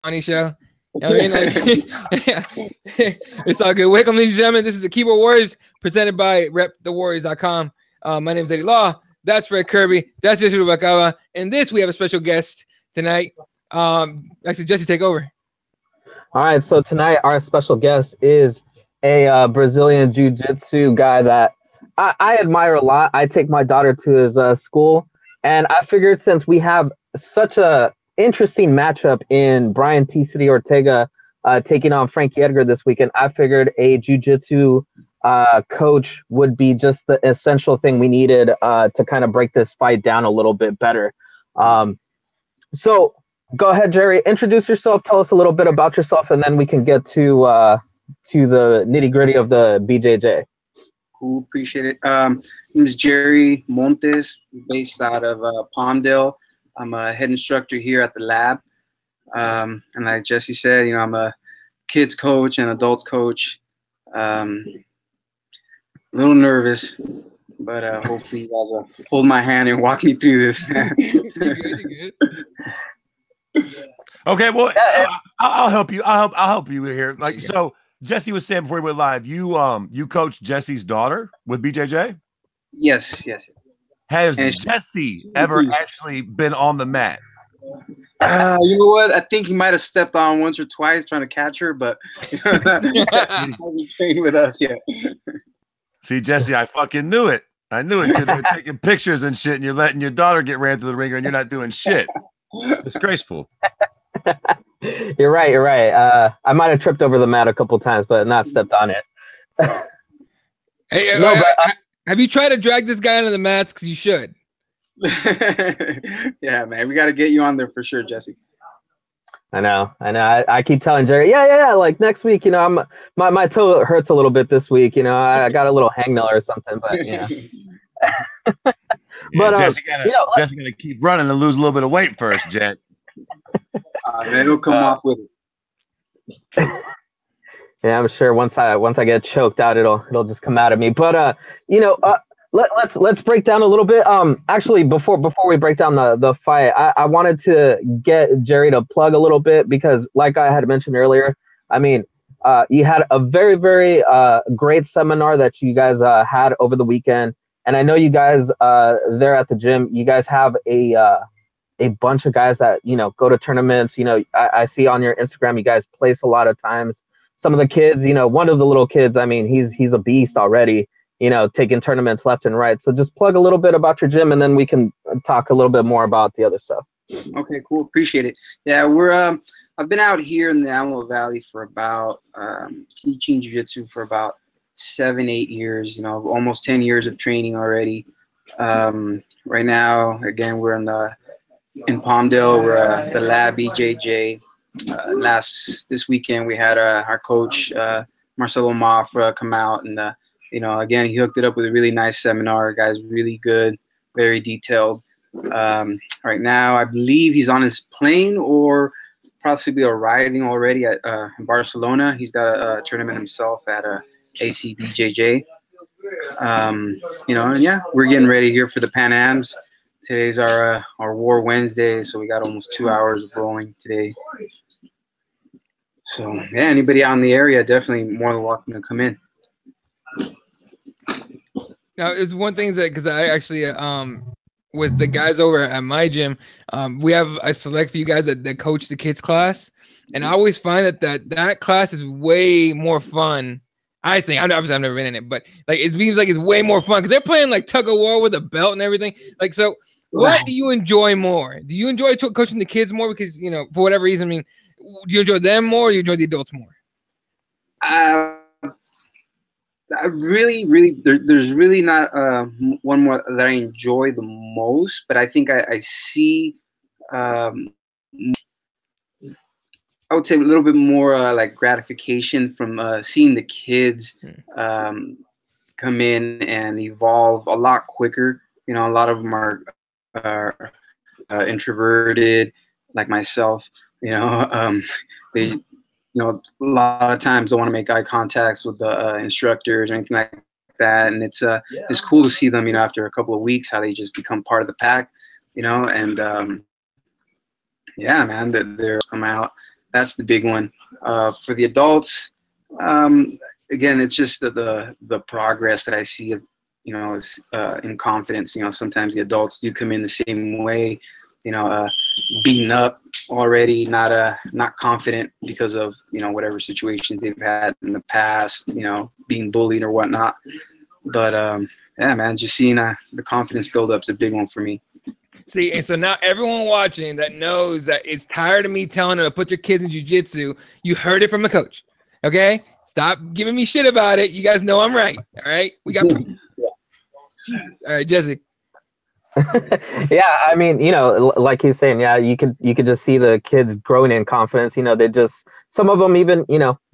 funny show. You know what I mean? Like, it's all good. Welcome, ladies and gentlemen. This is the Keyboard Warriors presented by repthewarriors.com. My name is Eddie Law. That's Fred Kirby. That's Jesse Rubacava. And this, we have a special guest tonight. Actually, Jesse, take over. All right. So tonight, our special guest is a Brazilian jiu-jitsu guy that I admire a lot. I take my daughter to his school. And I figured since we have such a interesting matchup in Brian T. City Ortega taking on Frankie Edgar this weekend, I figured a jiu-jitsu coach would be just the essential thing we needed to kind of break this fight down a little bit better. So go ahead, Jerry, introduce yourself, tell us a little bit about yourself, and then we can get to the nitty-gritty of the BJJ. Cool, appreciate it. My name is Jerry Montes, based out of Palmdale. I'm a head instructor here at the lab. And like Jesse said, you know, I'm a kids coach and adults coach. A little nervous, but hopefully you guys will hold my hand and walk me through this. Okay, well, I'll help you. I'll help you here. Like, so Jesse was saying before we went live, you coach Jesse's daughter with BJJ? Yes. Has Jesse ever actually been on the mat? You know what? I think he might have stepped on once or twice trying to catch her, but he hasn't trained with us yet. See, Jesse, I fucking knew it. I knew it. You're taking pictures and shit, and you're letting your daughter get ran through the ringer, and you're not doing shit. It's disgraceful. You're right. I might have tripped over the mat a couple times, but not stepped on it. Hey, have you tried to drag this guy onto the mats? Because you should. Yeah, man, we got to get you on there for sure, Jesse. I know. I keep telling Jerry, yeah. Like next week, you know, my toe hurts a little bit this week. You know, I got a little hangnail or something, but you know. But Jesse gotta keep running and lose a little bit of weight first, Jet. Man, it'll come off with it. Yeah, I'm sure once I get choked out, it'll just come out of me. But you know, let's break down a little bit. Actually, before we break down the fight, I wanted to get Jerry to plug a little bit because, like I had mentioned earlier, I mean, you had a very, very great seminar that you guys had over the weekend, and I know you guys there at the gym, you guys have a bunch of guys that, you know, go to tournaments. You know, I see on your Instagram you guys place a lot of times. Some of the kids, you know, one of the little kids, I mean, he's a beast already, you know, taking tournaments left and right. So just plug a little bit about your gym, and then we can talk a little bit more about the other stuff. Okay, cool. Appreciate it. Yeah, I've been out here in the Alamo Valley for about teaching jiu-jitsu for about 7-8 years, you know, almost 10 years of training already. Right now, again, we're in Palmdale. We're at the lab BJJ. This weekend we had our coach Marcelo Mafra come out, and you know, again, he hooked it up with a really nice seminar. Guy's really good, very detailed. Right now, I believe he's on his plane or possibly arriving already at in Barcelona. He's got a tournament himself at ACBJJ. You know, and yeah, we're getting ready here for the Pan Ams. Today's our War Wednesday, so we got almost 2 hours of rolling today. So yeah, anybody out in the area, definitely more than welcome to come in. Now, it's one thing that, because I actually with the guys over at my gym, we have a select few guys that coach the kids class, and I always find that class is way more fun. I think, obviously I've never been in it, but like it seems like it's way more fun because they're playing like tug of war with a belt and everything. Like, so what do you enjoy more? Do you enjoy coaching the kids more because, you know, for whatever reason? I mean, do you enjoy them more, or do you enjoy the adults more? I really, there's really not one more that I enjoy the most, but I think I see, I would say a little bit more like gratification from seeing the kids come in and evolve a lot quicker. You know, a lot of them are introverted, like myself. You know, they, you know, a lot of times don't want to make eye contacts with the instructors or anything like that. And it's cool to see them, you know, after a couple of weeks, how they just become part of the pack, you know. And yeah, man, they're come out. that's the big one. For the adults, again, it's just the progress that I see of, is in confidence. Sometimes the adults do come in the same way, beaten up already, not confident because of, whatever situations they've had in the past, being bullied or whatnot. But yeah, man, just seeing the confidence build up is a big one for me. See, and so now everyone watching that knows that it's tired of me telling them to put your kids in jiu-jitsu. You heard it from the coach. Okay? Stop giving me shit about it. You guys know I'm right. All right? We got proof. Jesus. All right, Jesse. Yeah, I mean, like he's saying, yeah, you could just see the kids growing in confidence. They just, some of them even,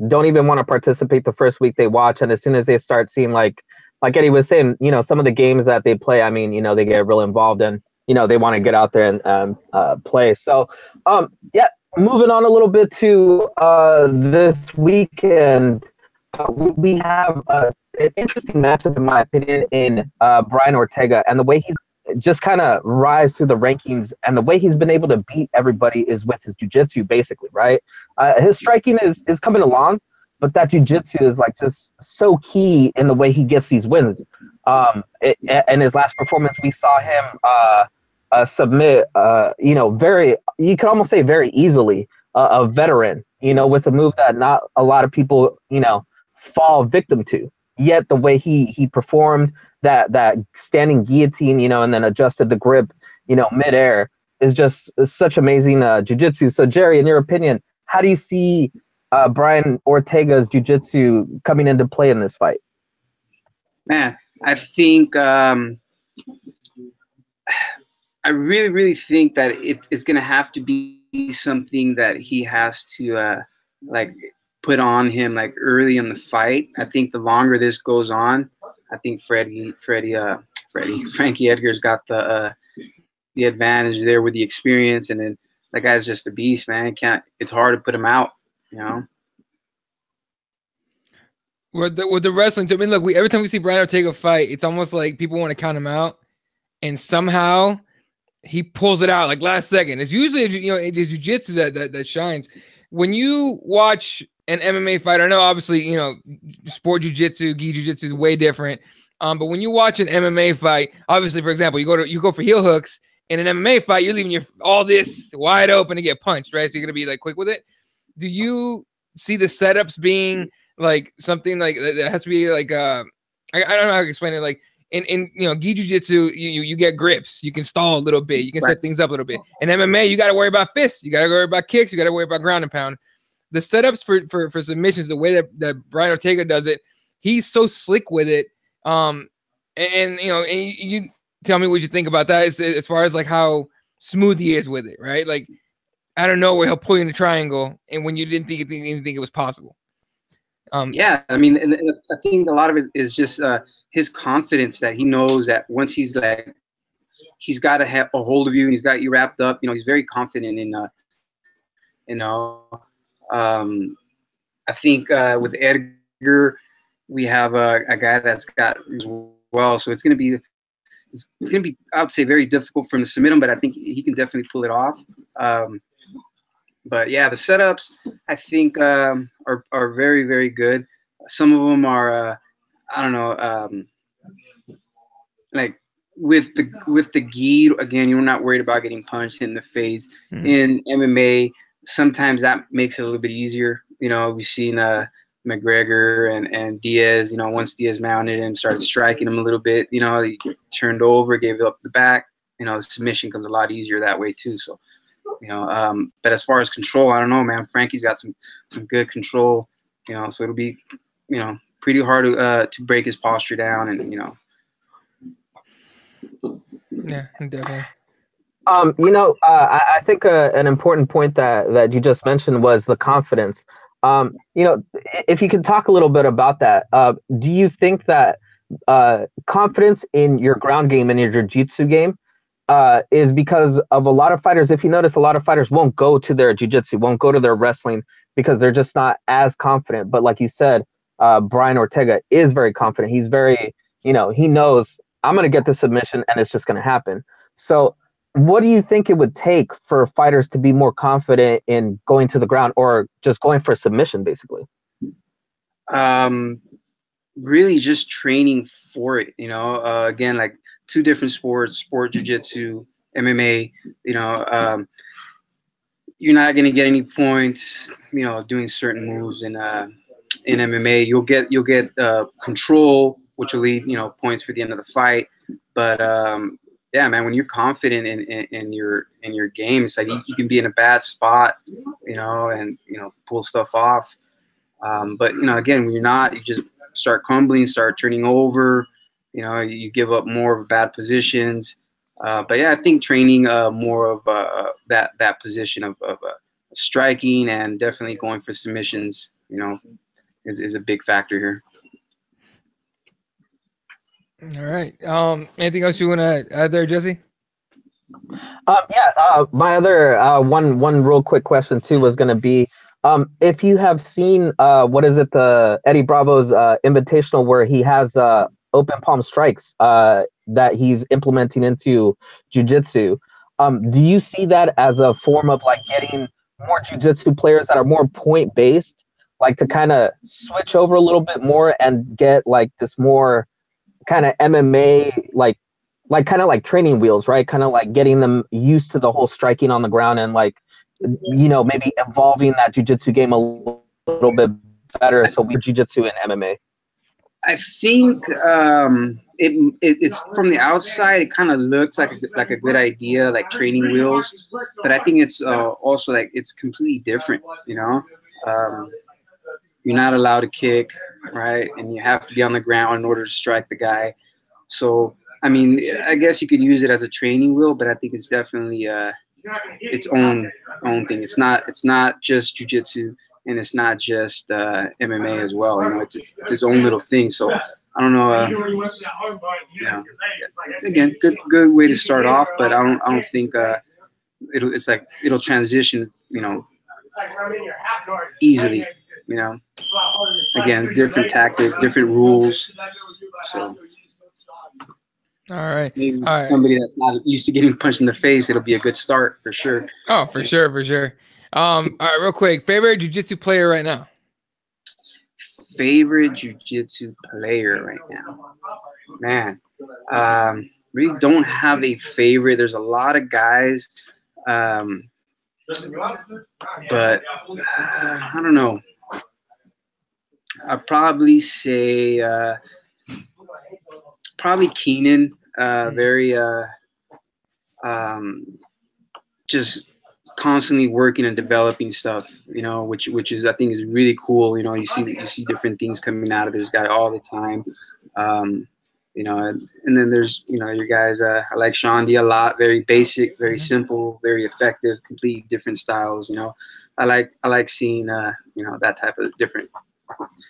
don't even want to participate the first week they watch. And as soon as they start seeing like Eddie was saying, some of the games that they play, I mean, they get real involved and, they want to get out there and play. So, yeah, moving on a little bit to this weekend, we have an interesting matchup, in my opinion, in Brian Ortega, and the way he's just kind of rise through the rankings and the way he's been able to beat everybody is with his jiu-jitsu, basically, right? His striking is coming along, but that jiu-jitsu is like just so key in the way he gets these wins. In his last performance, we saw him submit, very, you could almost say very easily, a veteran, with a move that not a lot of people, fall victim to. Yet the way he performed that standing guillotine, and then adjusted the grip, midair is just such amazing jiu-jitsu. So Jerry, in your opinion, how do you see Brian Ortega's jiu-jitsu coming into play in this fight? Man, I think I really, really think that it's going to have to be something that he has to put on him early in the fight. I think the longer this goes on, I think Frankie Edgar's got the advantage there with the experience, and then that guy's just a beast, man. It's hard to put him out, With the wrestling, I mean, look, every time we see Brian Ortega fight, it's almost like people want to count him out, and somehow he pulls it out last second. It's usually it's jiu-jitsu that shines. When you watch an MMA fight, I know obviously sport jiu-jitsu, gi jiu-jitsu is way different. But when you watch an MMA fight, obviously, for example, you go for heel hooks in an MMA fight, you're leaving all this wide open to get punched, right? So you're gonna be quick with it. Do you see the setups being something that has to be I don't know how to explain it. In gi jiu-jitsu, you get grips, you can stall a little bit, you can set things up a little bit. In MMA, you got to worry about fists, you got to worry about kicks, you got to worry about ground and pound. The setups for submissions, the way that Brian Ortega does it, he's so slick with it. And you tell me what you think about that as far as how smooth he is with it, right? I don't know where he'll pull you in a triangle, and when you didn't think it was possible. Yeah, I mean, and I think a lot of it is just his confidence that he knows that once he's got to have a hold of you and he's got you wrapped up. He's very confident in I think with Edgar, we have a guy that's got as well, so it's gonna be I would say very difficult for him to submit him, but I think he can definitely pull it off. But yeah, the setups I think are very, very good. Some of them are I don't know, with the gi, again, you're not worried about getting punched in the face. Mm-hmm. In MMA, sometimes that makes it a little bit easier. We've seen McGregor and Diaz, once Diaz mounted him, started striking him a little bit, he turned over, gave up the back, the submission comes a lot easier that way too. So, but as far as control, I don't know, man. Frankie's got some good control, so it'll be, pretty hard to break his posture down and, Yeah, definitely. I think an important point that you just mentioned was the confidence. If you can talk a little bit about that, do you think that confidence in your ground game and your jiu-jitsu game is because of a lot of fighters? If you notice, a lot of fighters won't go to their jiu-jitsu, won't go to their wrestling because they're just not as confident. But like you said, Brian Ortega is very confident. He's very, he knows I'm going to get the submission and it's just going to happen. So what do you think it would take for fighters to be more confident in going to the ground or just going for submission, basically? Really just training for it, you know. Again, like two different sports, sport jiu-jitsu, MMA, you know. You're not going to get any points, you know, doing certain moves in MMA. You'll get control, which will lead, you know, points for the end of the fight. But yeah, man, when you're confident in your game, it's like you can be in a bad spot, you know, and you know, pull stuff off. But you know, again, when you're not, you just start crumbling, start turning over. You know, you give up more of bad positions. But yeah, I think training more of that position of striking and definitely going for submissions, you know, is a big factor here. All right. Anything else you want to add there, Jesse? Yeah. My other one real quick question too was going to be, if you have seen what is it, the Eddie Bravo's Invitational, where he has open palm strikes that he's implementing into jiu-jitsu. Do you see that as a form of like getting more jiu-jitsu players that are more point based, like to kind of switch over a little bit more and get like this more kind of MMA, like kind of like training wheels, right? Kind of like getting them used to the whole striking on the ground and like, you know, maybe evolving that jiu-jitsu game a little bit better. So we jiu-jitsu and MMA. I think it's from the outside, it kind of looks like a good idea, like training wheels. But I think it's also like it's completely different. You know, you're not allowed to kick, right? And you have to be on the ground in order to strike the guy. So I mean, I guess you could use it as a training wheel, but I think it's definitely its own thing. It's not just jiu-jitsu. And it's not just MMA as well. You know, it's its own little thing. So I don't know. You know, again, good way to start off, but I don't think it'll transition. You know, easily. You know, again, different tactics, different rules. So. All right. Maybe All right. somebody that's not used to getting punched in the face, it'll be a good start for sure. Oh, for sure, for sure. All right, real quick. Favorite jiu-jitsu player right now? Favorite jiu-jitsu player right now? Man, really don't have a favorite. There's a lot of guys, but I don't know. I'd probably say probably Keenan. Very just constantly working and developing stuff, you know, which is, I think, is really cool. You know, you see different things coming out of this guy all the time. You know, and then there's, you know, your guys, I like Shandy a lot, very basic, very simple, very effective, completely different styles. You know, I like seeing, you know, that type of different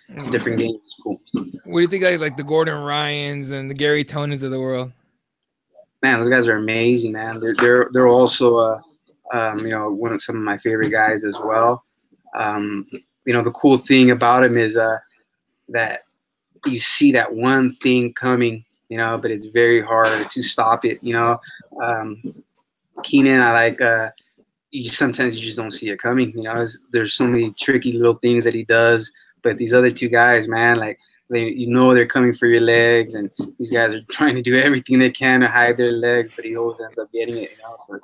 games. It's cool. What do you think like the Gordon Ryans and the Gary Tonins of the world? Man, those guys are amazing, man. They're also, you know, some of my favorite guys as well. You know, the cool thing about him is that you see that one thing coming, you know, but it's very hard to stop it, you know. Keenan, I like, sometimes you just don't see it coming, you know. There's so many tricky little things that he does, but these other two guys, man, like, you know they're coming for your legs, and these guys are trying to do everything they can to hide their legs, but he always ends up getting it, you know. So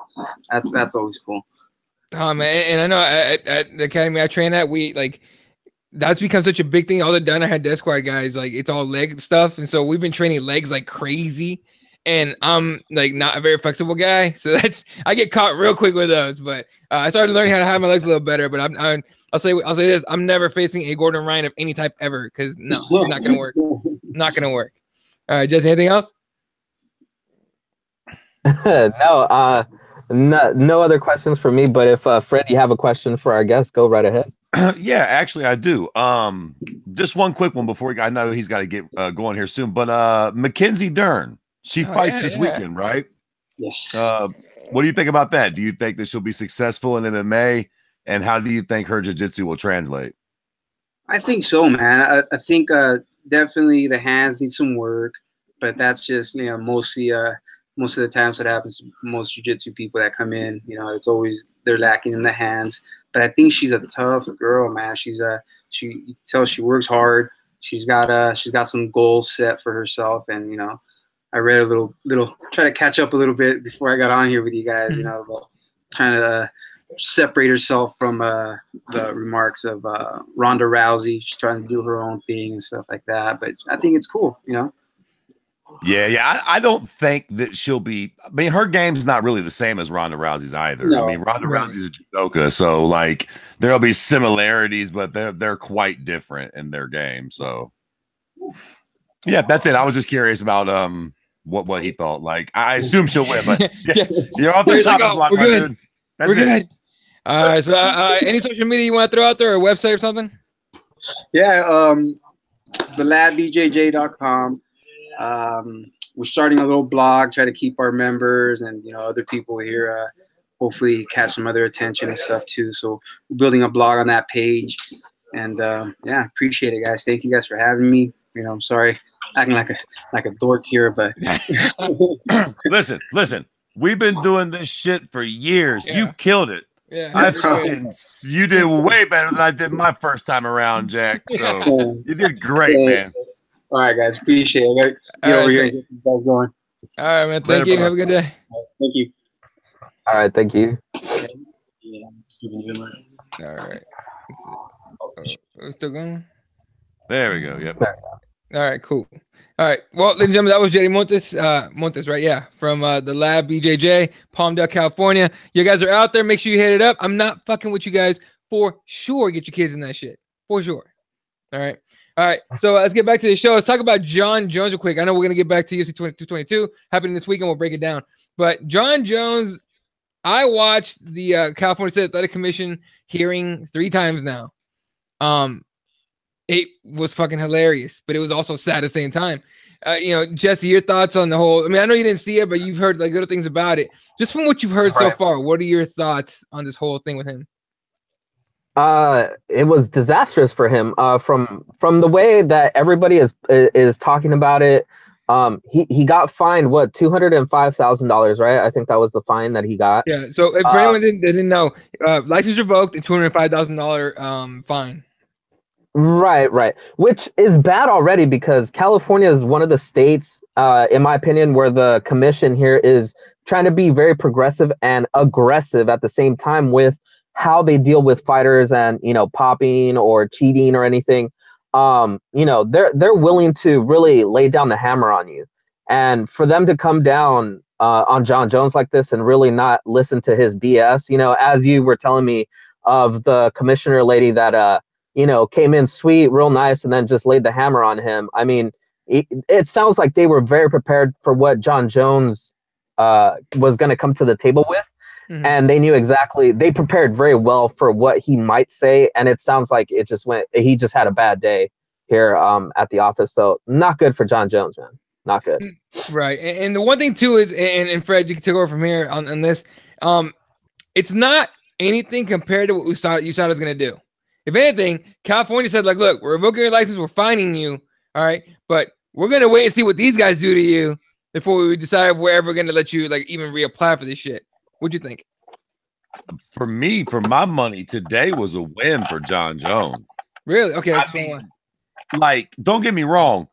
that's always cool. Man, and I know at the academy I train at, we like that's become such a big thing. All the Danaher Death Squad guys, like it's all leg stuff, and so we've been training legs like crazy. And I'm like not a very flexible guy, so I get caught real quick with those. But I started learning how to have my legs a little better. But I'll say this: I'm never facing a Gordon Ryan of any type ever, because no, it's not gonna work. Not gonna work. All right, Jesse, anything else? No, no other questions for me. But if Freddy, you have a question for our guest, go right ahead. Yeah, actually, I do. Just one quick one before I know he's got to get going here soon. But McKenzie Dern. She fights this weekend, right? Yes. What do you think about that? Do you think that she'll be successful in MMA? And how do you think her jiu-jitsu will translate? I think so, man. I think definitely the hands need some work, but that's just, you know, mostly most of the times what happens to most jiu-jitsu people that come in, you know, it's always they're lacking in the hands. But I think she's a tough girl, man. She you can tell she works hard. She's got some goals set for herself, and you know, I read a little try to catch up a little bit before I got on here with you guys, you know, about trying to separate herself from the remarks of Ronda Rousey. She's trying to do her own thing and stuff like that. But I think it's cool, you know. Yeah. I don't think that she'll be. I mean, her game's not really the same as Ronda Rousey's either. No. I mean, Ronda Rousey's a judoka, so like there'll be similarities, but they're quite different in their game. So yeah, that's it. I was just curious about what he thought. Like, I assume she'll win, but yeah, you're off the top of the block, my dude. That's it. All right. So, any social media you want to throw out there, or a website or something? Yeah, thelabbjj.com. We're starting a little blog, try to keep our members and, you know, other people here, hopefully catch some other attention and stuff too. So we're building a blog on that page, and yeah, appreciate it, guys. Thank you guys for having me. You know, I'm sorry, acting like a dork here, but listen. We've been doing this shit for years. Yeah. You killed it. Yeah, you did way better than I did my first time around, Jack. So you did great, man. All right, guys. Appreciate it. Get over here and get you guys going. All right, man. Thank you. Have a good day. Thank you. All right. Thank you. All right. We're still going? There we go. Yep. All right, cool. All right. Well, ladies and gentlemen, that was JD Montes, right? Yeah. From the Lab BJJ, Palmdale, California. You guys are out there. Make sure you hit it up. I'm not fucking with you guys. For sure, get your kids in that shit. For sure. All right. All right. So let's get back to the show. Let's talk about Jon Jones real quick. I know we're going to get back to UFC 222 happening this weekend. We'll break it down. But Jon Jones, I watched the California State Athletic Commission hearing 3 times now. It was fucking hilarious, but it was also sad at the same time. You know, Jesse, your thoughts on the whole, I mean, I know you didn't see it, but you've heard like little things about it. Just from what you've heard so far, what are your thoughts on this whole thing with him? It was disastrous for him. From the way that everybody is talking about it. He got fined what, $205,000, right? I think that was the fine that he got. Yeah. So if anyone didn't know, license revoked and $205,000 fine. Right. Which is bad already, because California is one of the states, in my opinion, where the commission here is trying to be very progressive and aggressive at the same time with how they deal with fighters and, you know, popping or cheating or anything. You know, they're willing to really lay down the hammer on you. And for them to come down on Jon Jones like this and really not listen to his BS, you know, as you were telling me of the commissioner lady that, you know, came in sweet, real nice, and then just laid the hammer on him. I mean, it sounds like they were very prepared for what Jon Jones was going to come to the table with. Mm-hmm. And they knew exactly, they prepared very well for what he might say. And it sounds like he just had a bad day here at the office. So not good for Jon Jones, man. Not good. Right. And the one thing too is, and Fred, you can take over from here on this. It's not anything compared to what USADA is going to do. If anything, California said, like, look, we're revoking your license, we're fining you, all right? But we're going to wait and see what these guys do to you before we decide if we're ever going to let you, like, even reapply for this shit. What'd you think? For me, for my money, today was a win for Jon Jones. Really? Okay. I mean, like, don't get me wrong.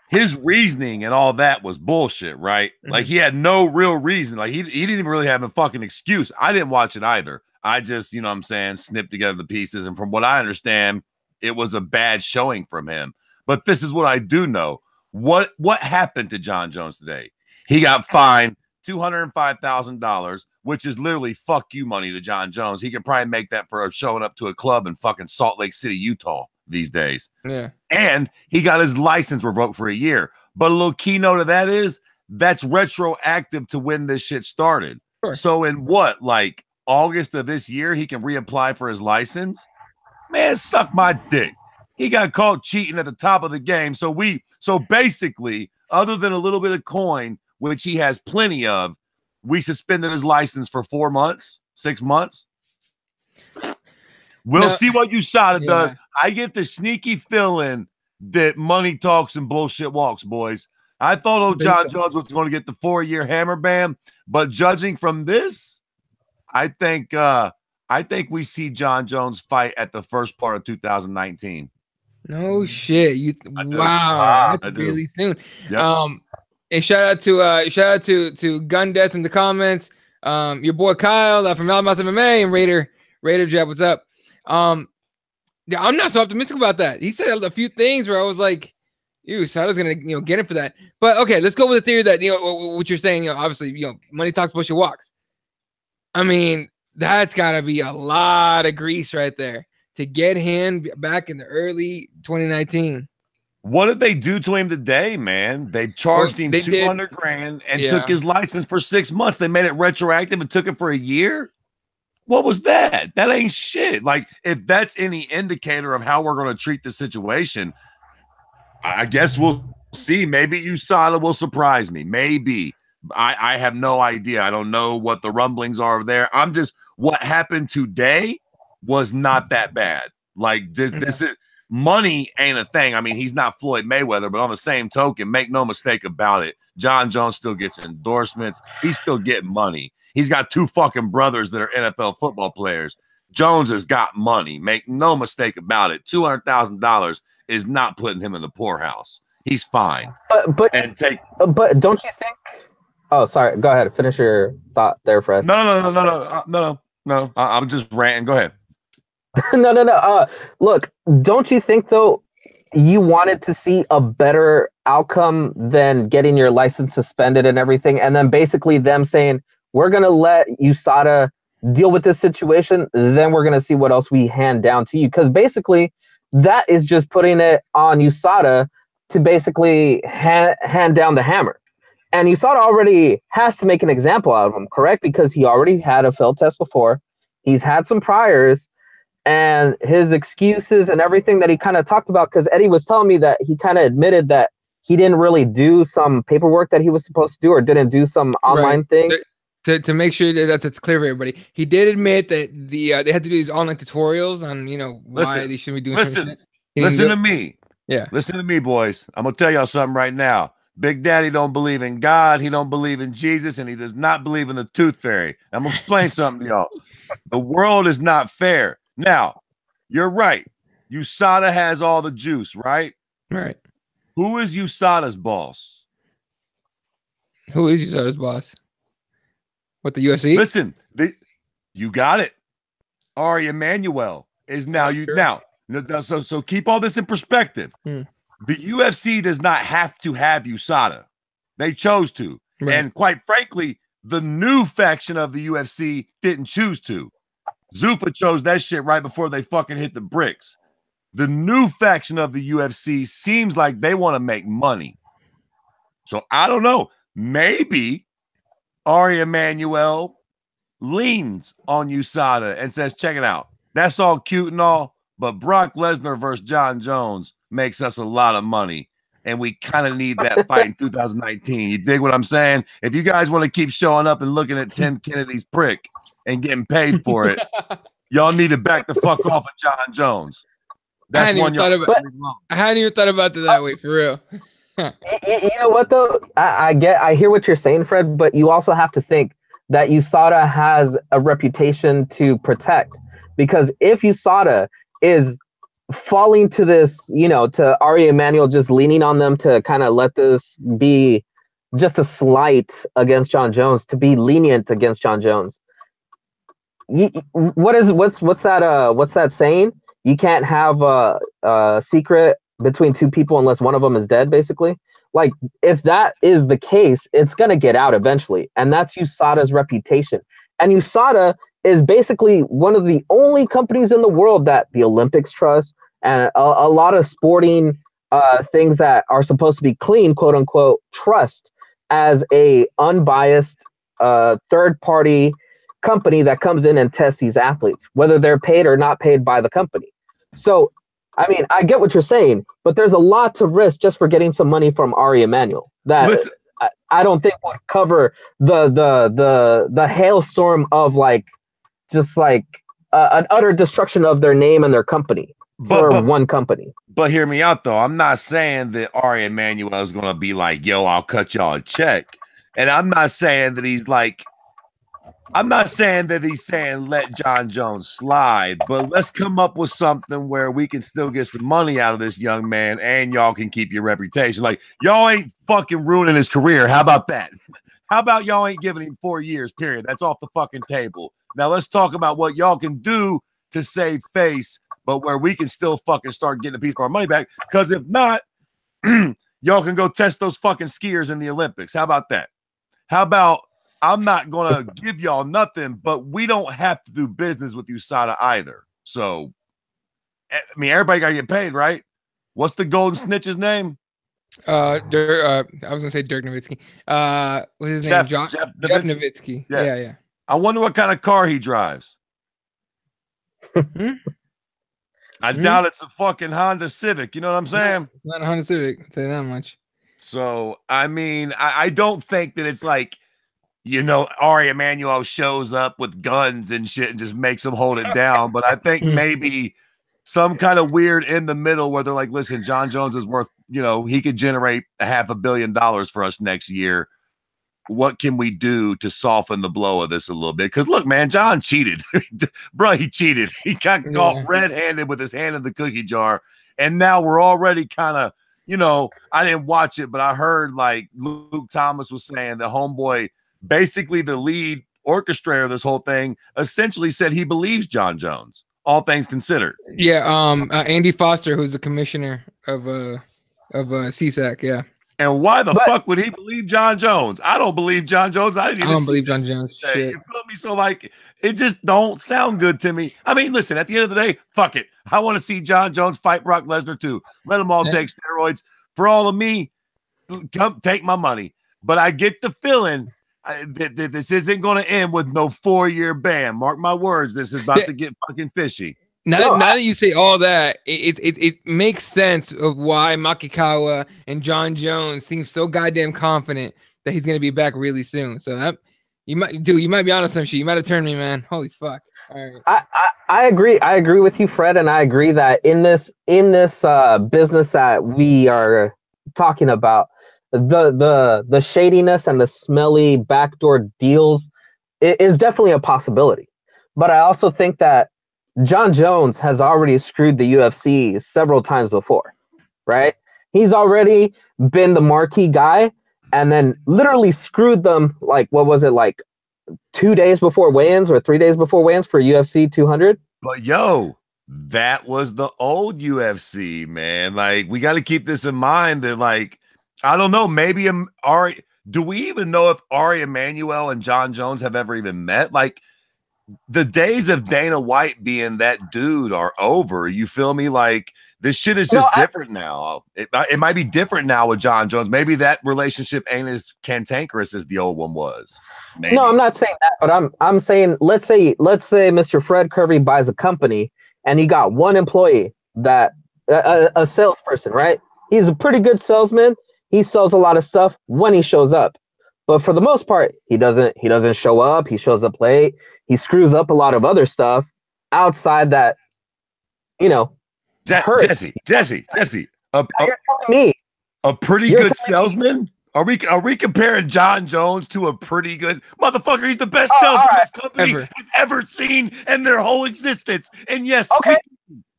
His reasoning and all that was bullshit, right? Mm-hmm. Like, he had no real reason. Like, he didn't even really have a fucking excuse. I didn't watch it either. I just, you know what I'm saying, snipped together the pieces. And from what I understand, it was a bad showing from him. But this is what I do know. What happened to Jon Jones today? He got fined $205,000, which is literally fuck you money to Jon Jones. He can probably make that for showing up to a club in fucking Salt Lake City, Utah these days. Yeah. And he got his license revoked for a year. But a little keynote of that is that's retroactive to when this shit started. Sure. So in what, like, August of this year, he can reapply for his license? Man, suck my dick. He got caught cheating at the top of the game. So basically, other than a little bit of coin, which he has plenty of, we suspended his license for 4 months, 6 months. We'll see what USADA does. I get the sneaky feeling that money talks and bullshit walks, boys. I thought old Jon Jones was going to get the 4-year hammer ban, but judging from this, I think we see Jon Jones fight at the first part of 2019. No shit. Wow. That's really soon. Yep. And shout out to Gun Death in the comments. Your boy Kyle from Alabama MMA and Raider Jab. What's up? Yeah, I'm not so optimistic about that. He said a few things where I was like, "Ew, Sada's gonna get him for that." But okay, let's go with the theory that what you're saying. Obviously, money talks, bullshit walks. I mean, that's gotta be a lot of grease right there to get him back in the early 2019. What did they do to him today, man? They charged him $200,000 and took his license for 6 months. They made it retroactive and took it for a year. What was that? That ain't shit. Like, if that's any indicator of how we're going to treat the situation, I guess we'll see. Maybe USADA will surprise me. Maybe. I have no idea. I don't know what the rumblings are there. What happened today was not that bad. Like, this is money ain't a thing. I mean, he's not Floyd Mayweather, but on the same token, make no mistake about it, Jon Jones still gets endorsements. He's still getting money. He's got 2 fucking brothers that are NFL football players. Jones has got money. Make no mistake about it. $200,000 is not putting him in the poorhouse. He's fine. But don't you think? Oh, sorry. Go ahead. Finish your thought there, Fred. No. I'm just ranting. Go ahead. No. Look, don't you think though you wanted to see a better outcome than getting your license suspended and everything, and then basically them saying, we're going to let USADA deal with this situation, then we're going to see what else we hand down to you. Because basically, that is just putting it on USADA to basically hand down the hammer. And USADA already has to make an example out of him, correct? Because he already had a failed test before. He's had some priors. And his excuses and everything that he kind of talked about, because Eddie was telling me that he kind of admitted that he didn't really do some paperwork that he was supposed to do, or didn't do some online thing. To make sure that that's clear for everybody, he did admit that they had to do these online tutorials on why they shouldn't be doing. Listen to me. Yeah, listen to me, boys. I'm gonna tell y'all something right now. Big Daddy don't believe in God. He don't believe in Jesus, and he does not believe in the Tooth Fairy. I'm gonna explain something to y'all. The world is not fair. Now, you're right. USADA has all the juice, right? Right. Who is USADA's boss? Who is USADA's boss? What, the UFC? Listen, you got it. Ari Emanuel is now So keep all this in perspective. The UFC does not have to have USADA. They chose to. Right. And quite frankly, the new faction of the UFC didn't choose to. Zuffa chose that shit right before they fucking hit the bricks. The new faction of the UFC seems like they want to make money. So I don't know. Maybe Ari Emanuel leans on USADA and says, check it out. That's all cute and all, but Brock Lesnar versus Jon Jones makes us a lot of money. And we kind of need that fight in 2019. You dig what I'm saying? If you guys want to keep showing up and looking at Tim Kennedy's prick and getting paid for it, y'all need to back the fuck off of Jon Jones. That's one I hadn't even thought about it that way, for real. You know what though? I hear what you're saying, Fred, but you also have to think that USADA has a reputation to protect, because if USADA is falling to this, to Ari Emanuel just leaning on them to kind of let this be just a slight against Jon Jones, to be lenient against Jon Jones. What's that saying? You can't have a secret between two people unless one of them is dead, basically. Like, if that is the case, it's going to get out eventually. And that's USADA's reputation. And USADA is basically one of the only companies in the world that the Olympics trust, and a lot of sporting things that are supposed to be clean, quote unquote, trust as a unbiased third-party company that comes in and tests these athletes, whether they're paid or not paid by the company. So, I mean, I get what you're saying, but there's a lot to risk just for getting some money from Ari Emanuel that I don't think would cover the hailstorm of an utter destruction of their name and their company. for one company. But hear me out though. I'm not saying that Ari Emanuel is gonna be like, yo, I'll cut y'all a check. And I'm not saying that he's saying let Jon Jones slide, but let's come up with something where we can still get some money out of this young man and y'all can keep your reputation. Like, y'all ain't fucking ruining his career. How about that? How about y'all ain't giving him 4 years, period? That's off the fucking table. Now let's talk about what y'all can do to save face, but where we can still fucking start getting a piece of our money back. Because if not, y'all can go test those fucking skiers in the Olympics. How about that? How about I'm not going to give y'all nothing, but we don't have to do business with USADA either. So, I mean, everybody got to get paid, right? What's the golden snitch's name? I was gonna say Dirk Nowitzki. What's his name? Jeff Nowitzki. Yeah. I wonder what kind of car he drives. I doubt it's a fucking Honda Civic. You know what I'm saying? It's not a Honda Civic. I'll tell you that much. So, I mean, I don't think that it's like, you know, Ari Emanuel shows up with guns and shit and just makes them hold it down. But I think maybe some kind of weird in the middle where they're like, listen, Jon Jones is worth, you know, he could generate $500 million for us next year. What can we do to soften the blow of this a little bit? Because look, man, Jon cheated. Bro, he cheated. He got caught red-handed with his hand in the cookie jar. And now we're already kind of, you know, I didn't watch it, but I heard like Luke Thomas was saying the homeboy, basically the lead orchestrator of this whole thing, essentially said he believes Jon Jones, all things considered. Yeah, Andy Foster, who's the commissioner of CSAC, yeah. And why the fuck would he believe Jon Jones? I don't believe Jon Jones. I don't believe Jon Jones. Shit. You feel me? So like, it just don't sound good to me. I mean, listen, at the end of the day, fuck it. I want to see Jon Jones fight Brock Lesnar too. Let them all take steroids. For all of me, come take my money. But I get the feeling that this isn't going to end with no 4-year ban. Mark my words. This is about to get fucking fishy. Now that you say all that, it makes sense of why Makikawa and Jon Jones seem so goddamn confident that he's gonna be back really soon. So that you might be onto some shit. You might have turned me, man. Holy fuck! All right. I agree. I agree with you, Fred, and I agree that in this business that we are talking about, the shadiness and the smelly backdoor deals is definitely a possibility. But I also think that Jon Jones has already screwed the UFC several times before, right? He's already been the marquee guy and then literally screwed them, like, what was it, like 2 days before weigh-ins or 3 days before weigh-ins for UFC 200? But yo, that was the old UFC, man. Like, we got to keep this in mind that, like, I don't know, maybe do we even know if Ari Emanuel and Jon Jones have ever even met? Like, the days of Dana White being that dude are over. You feel me? Like, this shit is just different now. It might be different now with Jon Jones. Maybe that relationship ain't as cantankerous as the old one was. Maybe. No, I'm not saying that, but I'm saying let's say Mr. Fred Kirby buys a company and he got one employee that a salesperson, right? He's a pretty good salesman. He sells a lot of stuff when he shows up. But for the most part, he doesn't show up. He shows up late. He screws up a lot of other stuff outside that, you know, Jesse, a pretty good salesman? Are we comparing Jon Jones to a pretty good motherfucker? He's the best salesman this company has ever seen in their whole existence. And yes,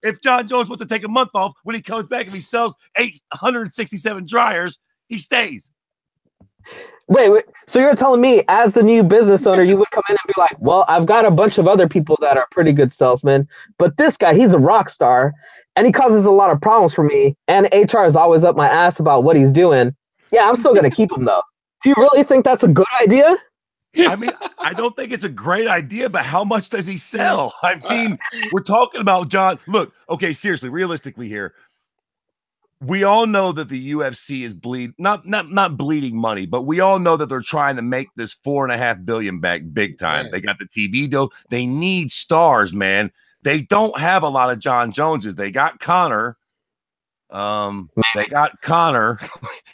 if Jon Jones wants to take a month off, when he comes back and he sells 867 dryers, he stays. Wait, so you're telling me as the new business owner, you would come in and be like, well, I've got a bunch of other people that are pretty good salesmen, but this guy, he's a rock star and he causes a lot of problems for me. And HR is always up my ass about what he's doing. Yeah, I'm still going to keep him though. Do you really think that's a good idea? I mean, I don't think it's a great idea, but how much does he sell? I mean, we're talking about Jon. Look, okay, seriously, realistically here. We all know that the UFC is not bleeding money, but we all know that they're trying to make this $4.5 billion back big time. Right. They got the TV deal. They need stars, man. They don't have a lot of Jon Joneses. They got Connor. They got Connor.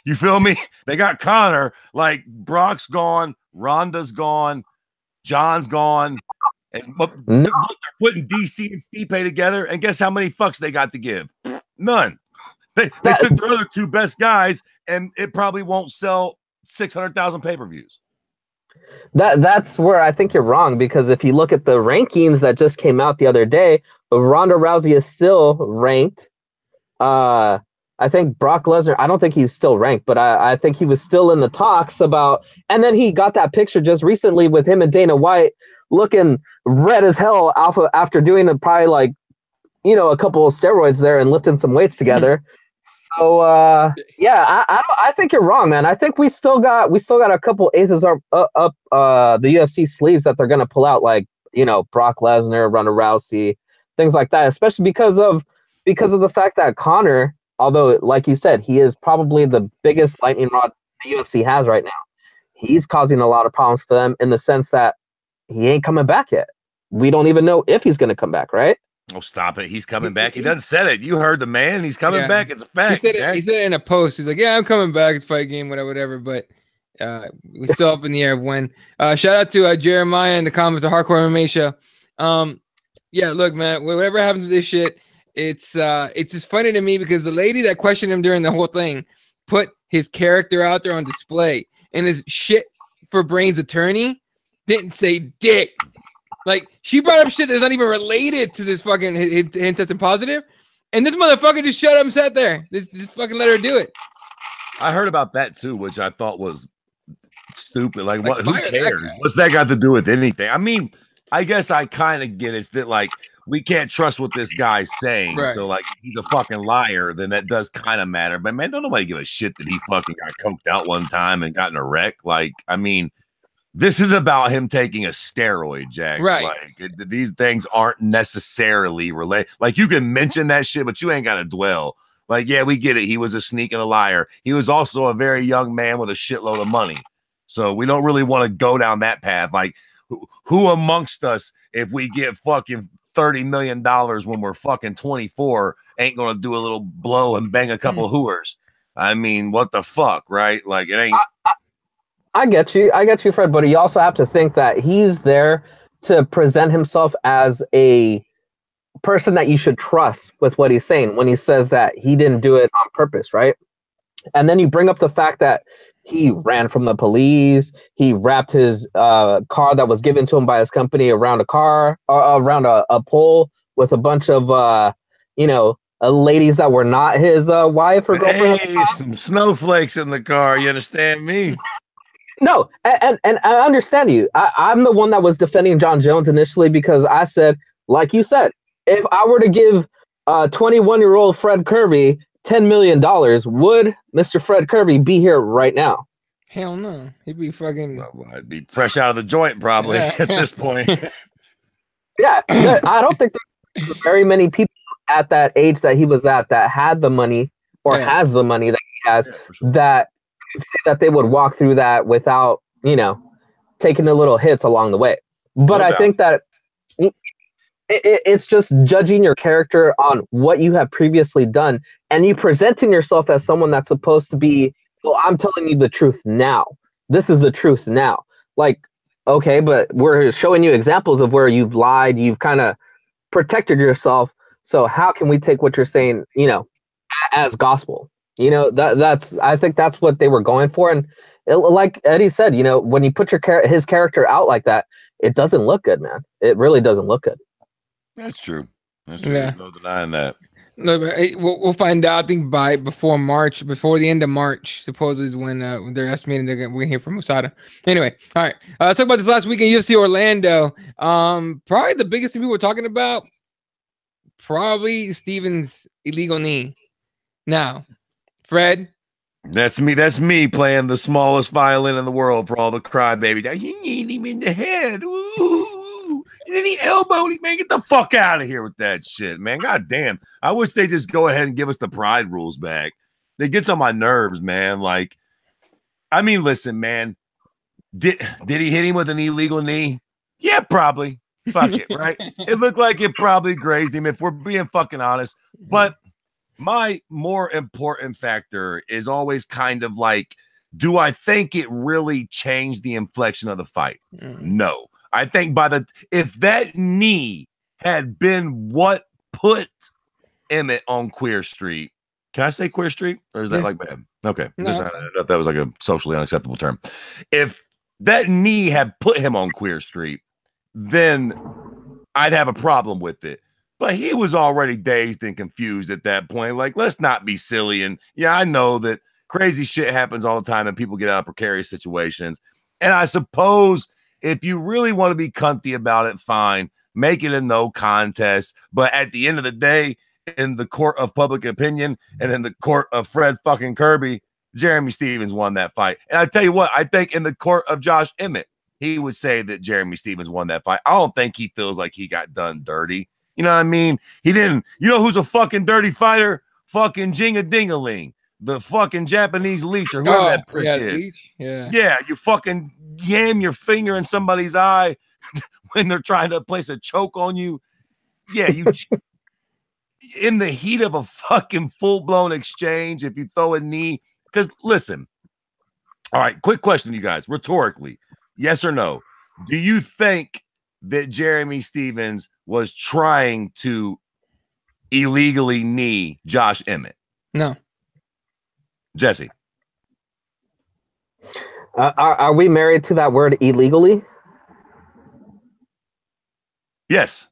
You feel me? They got Connor. Like, Brock's gone, Ronda's gone, John's gone, But look, they're putting DC and Stipe together, and guess how many fucks they got to give? None. They took their other two best guys, and it probably won't sell 600,000 pay-per-views. That's where I think you're wrong, because if you look at the rankings that just came out the other day, Ronda Rousey is still ranked. I think Brock Lesnar, I don't think he's still ranked, but I think he was still in the talks about, and then he got that picture just recently with him and Dana White looking red as hell after doing probably like, a couple of steroids there and lifting some weights together. So I think you're wrong, man. I think we still got a couple aces up the UFC sleeves that they're gonna pull out, like Brock Lesnar, Ronda Rousey, things like that. Especially because of the fact that Conor, although like you said, he is probably the biggest lightning rod the UFC has right now. He's causing a lot of problems for them in the sense that he ain't coming back yet. We don't even know if he's gonna come back, right? Oh, stop it. He's coming back. He doesn't said it. You heard the man. He's coming back. It's a fact. He said it in a post. He's like, yeah, I'm coming back. It's a fight game, whatever. But we're still up in the air of when. Shout out to Jeremiah in the comments of Hardcore MMA Show. Yeah, look, man, whatever happens to this shit, it's just funny to me because the lady that questioned him during the whole thing put his character out there on display, and his shit for brains attorney didn't say dick. Like, she brought up shit that's not even related to this fucking him testing positive, and this motherfucker just shut up and sat there. Just fucking let her do it. I heard about that too, which I thought was stupid. Like what? Who cares? What's that got to do with anything? I mean, I guess I kind of get it. It's that like we can't trust what this guy's saying. Right. So like if he's a fucking liar, then that does kind of matter. But man, don't nobody give a shit that he fucking got coked out one time and got in a wreck. Like, I mean. This is about him taking a steroid, Jack. Right. Like these things aren't necessarily related. Like you can mention that shit, but you ain't got to dwell. Like, yeah, we get it. He was a sneak and a liar. He was also a very young man with a shitload of money. So we don't really want to go down that path. Like who amongst us, if we get fucking $30 million when we're fucking 24, ain't going to do a little blow and bang a couple hooers? I mean, what the fuck, right? Like it ain't. I get you, Fred, but you also have to think that he's there to present himself as a person that you should trust with what he's saying when he says that he didn't do it on purpose, right? And then you bring up the fact that he ran from the police, he wrapped his car that was given to him by his company around a pole with a bunch of, ladies that were not his wife or girlfriend. Hey, some snowflakes in the car, you understand me? No, and I understand you. I'm the one that was defending Jon Jones initially because I said, like you said, if I were to give 21-year-old Fred Kirby $10 million, would Mr. Fred Kirby be here right now? Hell no. He'd be fucking... Well, I'd be fresh out of the joint probably at this point. Yeah, I don't think there's very many people at that age that he was at that had the money or has the money that he has that say that they would walk through that without, taking the little hits along the way. But I think that it's just judging your character on what you have previously done and you presenting yourself as someone that's supposed to be, well, I'm telling you the truth now. This is the truth now. Like, okay, but we're showing you examples of where you've lied, you've kind of protected yourself. So how can we take what you're saying, as gospel? I think that's what they were going for. And like Eddie said, when you put his character out like that, it doesn't look good, man. It really doesn't look good. That's true. Yeah. There's no denying that. No, we'll find out. I think before the end of March, supposedly is when they're estimating we're gonna hear from USADA. Anyway, all right. Let's talk about this last weekend, UFC Orlando. Probably the biggest thing people were talking about, probably Steven's illegal knee. Now, Fred. That's me playing the smallest violin in the world for all the crybabies. You need him in the head. Ooh. And then he elbowed him. Man, get the fuck out of here with that shit, man. God damn. I wish they just go ahead and give us the pride rules back. It gets on my nerves, man. Like, I mean, listen, man. Did he hit him with an illegal knee? Yeah, probably. Fuck it, right? It looked like it probably grazed him if we're being fucking honest. But my more important factor is always kind of like, do I think it really changed the inflection of the fight? No. I think if that knee had been what put Emmett on Queer Street, can I say Queer Street, or is that like bad? Okay, No, I thought that was like a socially unacceptable term. If that knee had put him on Queer Street, then I'd have a problem with it. But he was already dazed and confused at that point. Like, let's not be silly. And yeah, I know that crazy shit happens all the time and people get out of precarious situations. And I suppose if you really want to be cunty about it, fine, make it a no contest. But at the end of the day, in the court of public opinion and in the court of Fred fucking Kirby, Jeremy Stephens won that fight. And I tell you what, I think in the court of Josh Emmett, he would say that Jeremy Stephens won that fight. I don't think he feels like he got done dirty. You know what I mean? He didn't. You know who's a fucking dirty fighter? Fucking Jinga-Dingaling, the fucking Japanese leech or whoever that prick is. Leech? Yeah, you fucking yam your finger in somebody's eye when they're trying to place a choke on you. Yeah, you in the heat of a fucking full-blown exchange, if you throw a knee. Because listen, all right, quick question, you guys, rhetorically, yes or no? Do you think that Jeremy Stephens was trying to illegally knee Josh Emmett? No. Jesse? Are we married to that word illegally? Yes.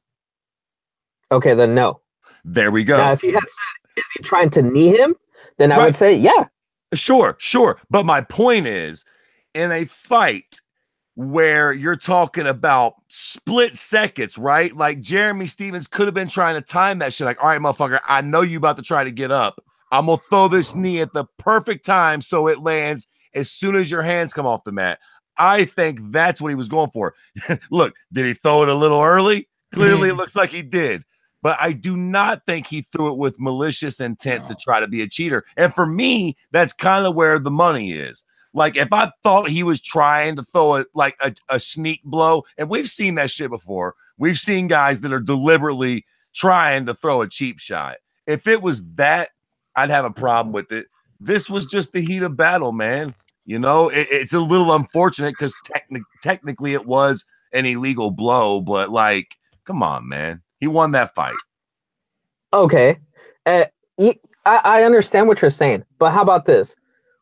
Okay, then no. There we go. Now, if you had said, is he trying to knee him? Then I would say, yeah. Sure. But my point is, in a fight where you're talking about split seconds, right? Like Jeremy Stephens could have been trying to time that shit. Like, all right, motherfucker, I know you about to try to get up. I'm going to throw this knee at the perfect time so it lands as soon as your hands come off the mat. I think that's what he was going for. Look, did he throw it a little early? Clearly, it looks like he did. But I do not think he threw it with malicious intent to try to be a cheater. And for me, that's kind of where the money is. Like, if I thought he was trying to throw it like a sneak blow, and we've seen that shit before. We've seen guys that are deliberately trying to throw a cheap shot. If it was that, I'd have a problem with it. This was just the heat of battle, man. You know, it's a little unfortunate because technically it was an illegal blow, but like, come on, man. He won that fight. Okay. I understand what you're saying, but how about this?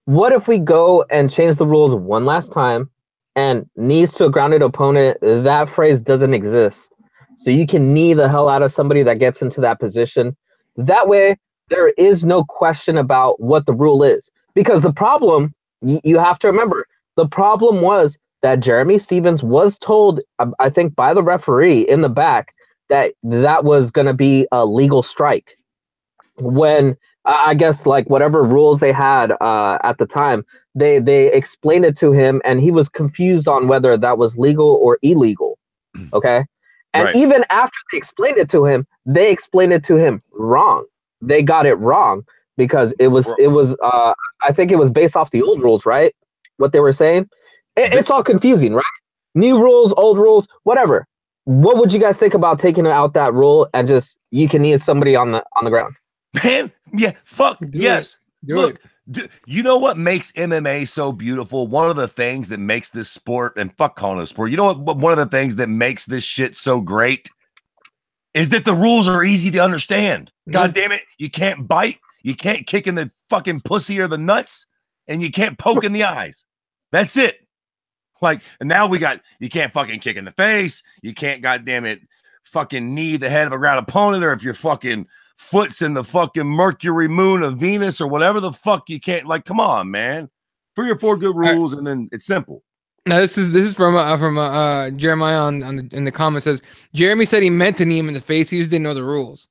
What if we go and change the rules one last time and knees to a grounded opponent, that phrase doesn't exist. So you can knee the hell out of somebody that gets into that position. That way, there is no question about what the rule is. Because the problem, you have to remember, the problem was that Jeremy Stephens was told, I think by the referee in the back, that was going to be a legal strike. When I guess like whatever rules they had at the time, they explained it to him and he was confused on whether that was legal or illegal. Okay. And even after they explained it to him, they explained it to him wrong. They got it wrong because it was I think it was based off the old rules, right? What they were saying. It's all confusing, right? New rules, old rules, whatever. What would you guys think about taking out that rule and just you can knee somebody on the ground? Man, yeah, fuck, yes. Look, you know what makes MMA so beautiful? One of the things that makes this sport, and fuck calling it a sport, you know what? One of the things that makes this shit so great is that the rules are easy to understand. God damn it, you can't bite, you can't kick in the fucking pussy or the nuts, and you can't poke in the eyes. That's it. Like, and now we got, you can't fucking kick in the face. You can't, goddamn it, fucking knee the head of a ground opponent, or if your fucking foot's in the fucking Mercury moon of Venus or whatever the fuck you can't, like, come on, man. 3 or 4 good rules, and then it's simple. Now this is from Jeremiah in the comments says, Jeremy said he meant to knee him in the face. He just didn't know the rules.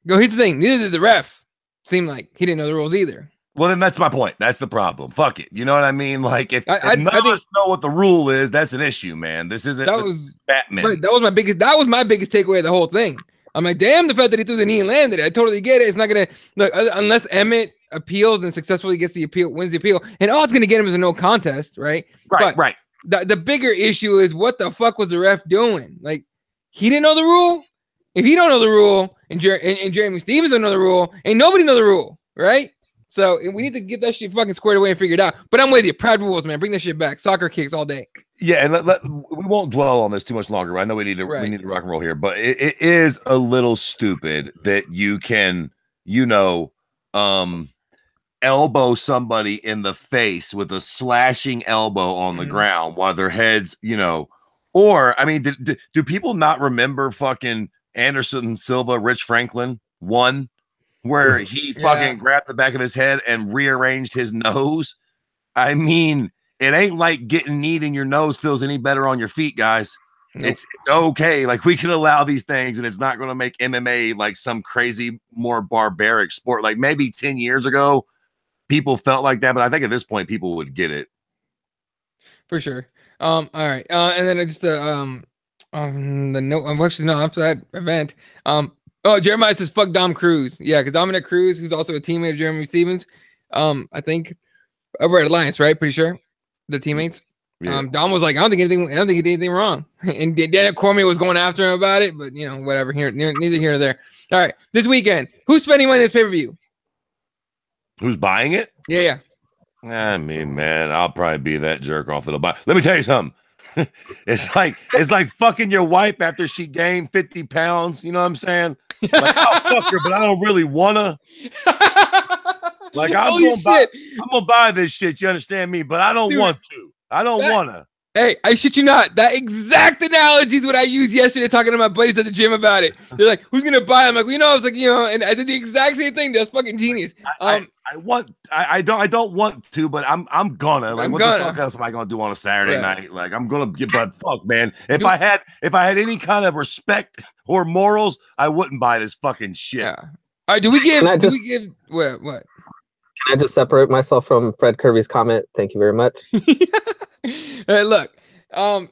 Go, here's the thing. Neither did the ref. Seemed like he didn't know the rules either. Well, then that's my point. That's the problem. Fuck it. You know what I mean? Like, if none of us know what the rule is, that's an issue, man. This isn't Batman. Right, that was my biggest takeaway of the whole thing. I'm like, damn, the fact that he threw the knee and landed it. I totally get it. It's not gonna look unless Emmett appeals and successfully gets the appeal, wins the appeal, and all it's gonna get him is a no contest, right? Right. The bigger issue is what the fuck was the ref doing? Like, he didn't know the rule. If he don't know the rule, and Jeremy Stephens don't know the rule, ain't nobody know the rule, right? So we need to get that shit fucking squared away and figured out. But I'm with you. Proud rules, man. Bring that shit back. Soccer kicks all day. Yeah, and we won't dwell on this too much longer. I know we need to rock and roll here, but it is a little stupid that you can, elbow somebody in the face with a slashing elbow on the ground while their heads, or I mean, do people not remember fucking Anderson Silva, Rich Franklin 1, where he fucking grabbed the back of his head and rearranged his nose? I mean, it ain't like getting kneed in your nose feels any better on your feet, guys. Nope. It's okay. Like, we can allow these things, and it's not going to make MMA like some crazy, more barbaric sport. Like, maybe 10 years ago, people felt like that, but I think at this point, people would get it. For sure. All right. And then just the note. I'm actually no. After that event. Jeremiah says fuck Dom Cruz. Yeah, because Dominic Cruz, who's also a teammate of Jeremy Stevens. I think over at Alliance, right? Pretty sure they're teammates. Yeah. Dom was like, I don't think he did anything wrong. And Daniel Cormier was going after him about it, but whatever. Neither here nor there. All right. This weekend, who's spending money on this pay-per-view? Who's buying it? Yeah. I mean, man, I'll probably be that jerk off that'll buy. Let me tell you something. It's like fucking your wife after she gained 50 pounds. You know what I'm saying? Like, I'll fuck her, but I don't really wanna. Like, I'm gonna buy this shit. You understand me? But I don't want to. I don't wanna. Hey, I shit you not. That exact analogy is what I used yesterday talking to my buddies at the gym about it. They're like, who's going to buy it? I'm like, I was like, and I did the exact same thing. That's fucking genius. I don't want to, but I'm gonna. Like, what the fuck else am I going to do on a Saturday night? Like, I'm going to get, but fuck, man. If I had any kind of respect or morals, I wouldn't buy this fucking shit. Yeah. All right, do we give what? Can I just separate myself from Fred Kirby's comment? Thank you very much. Hey, look, do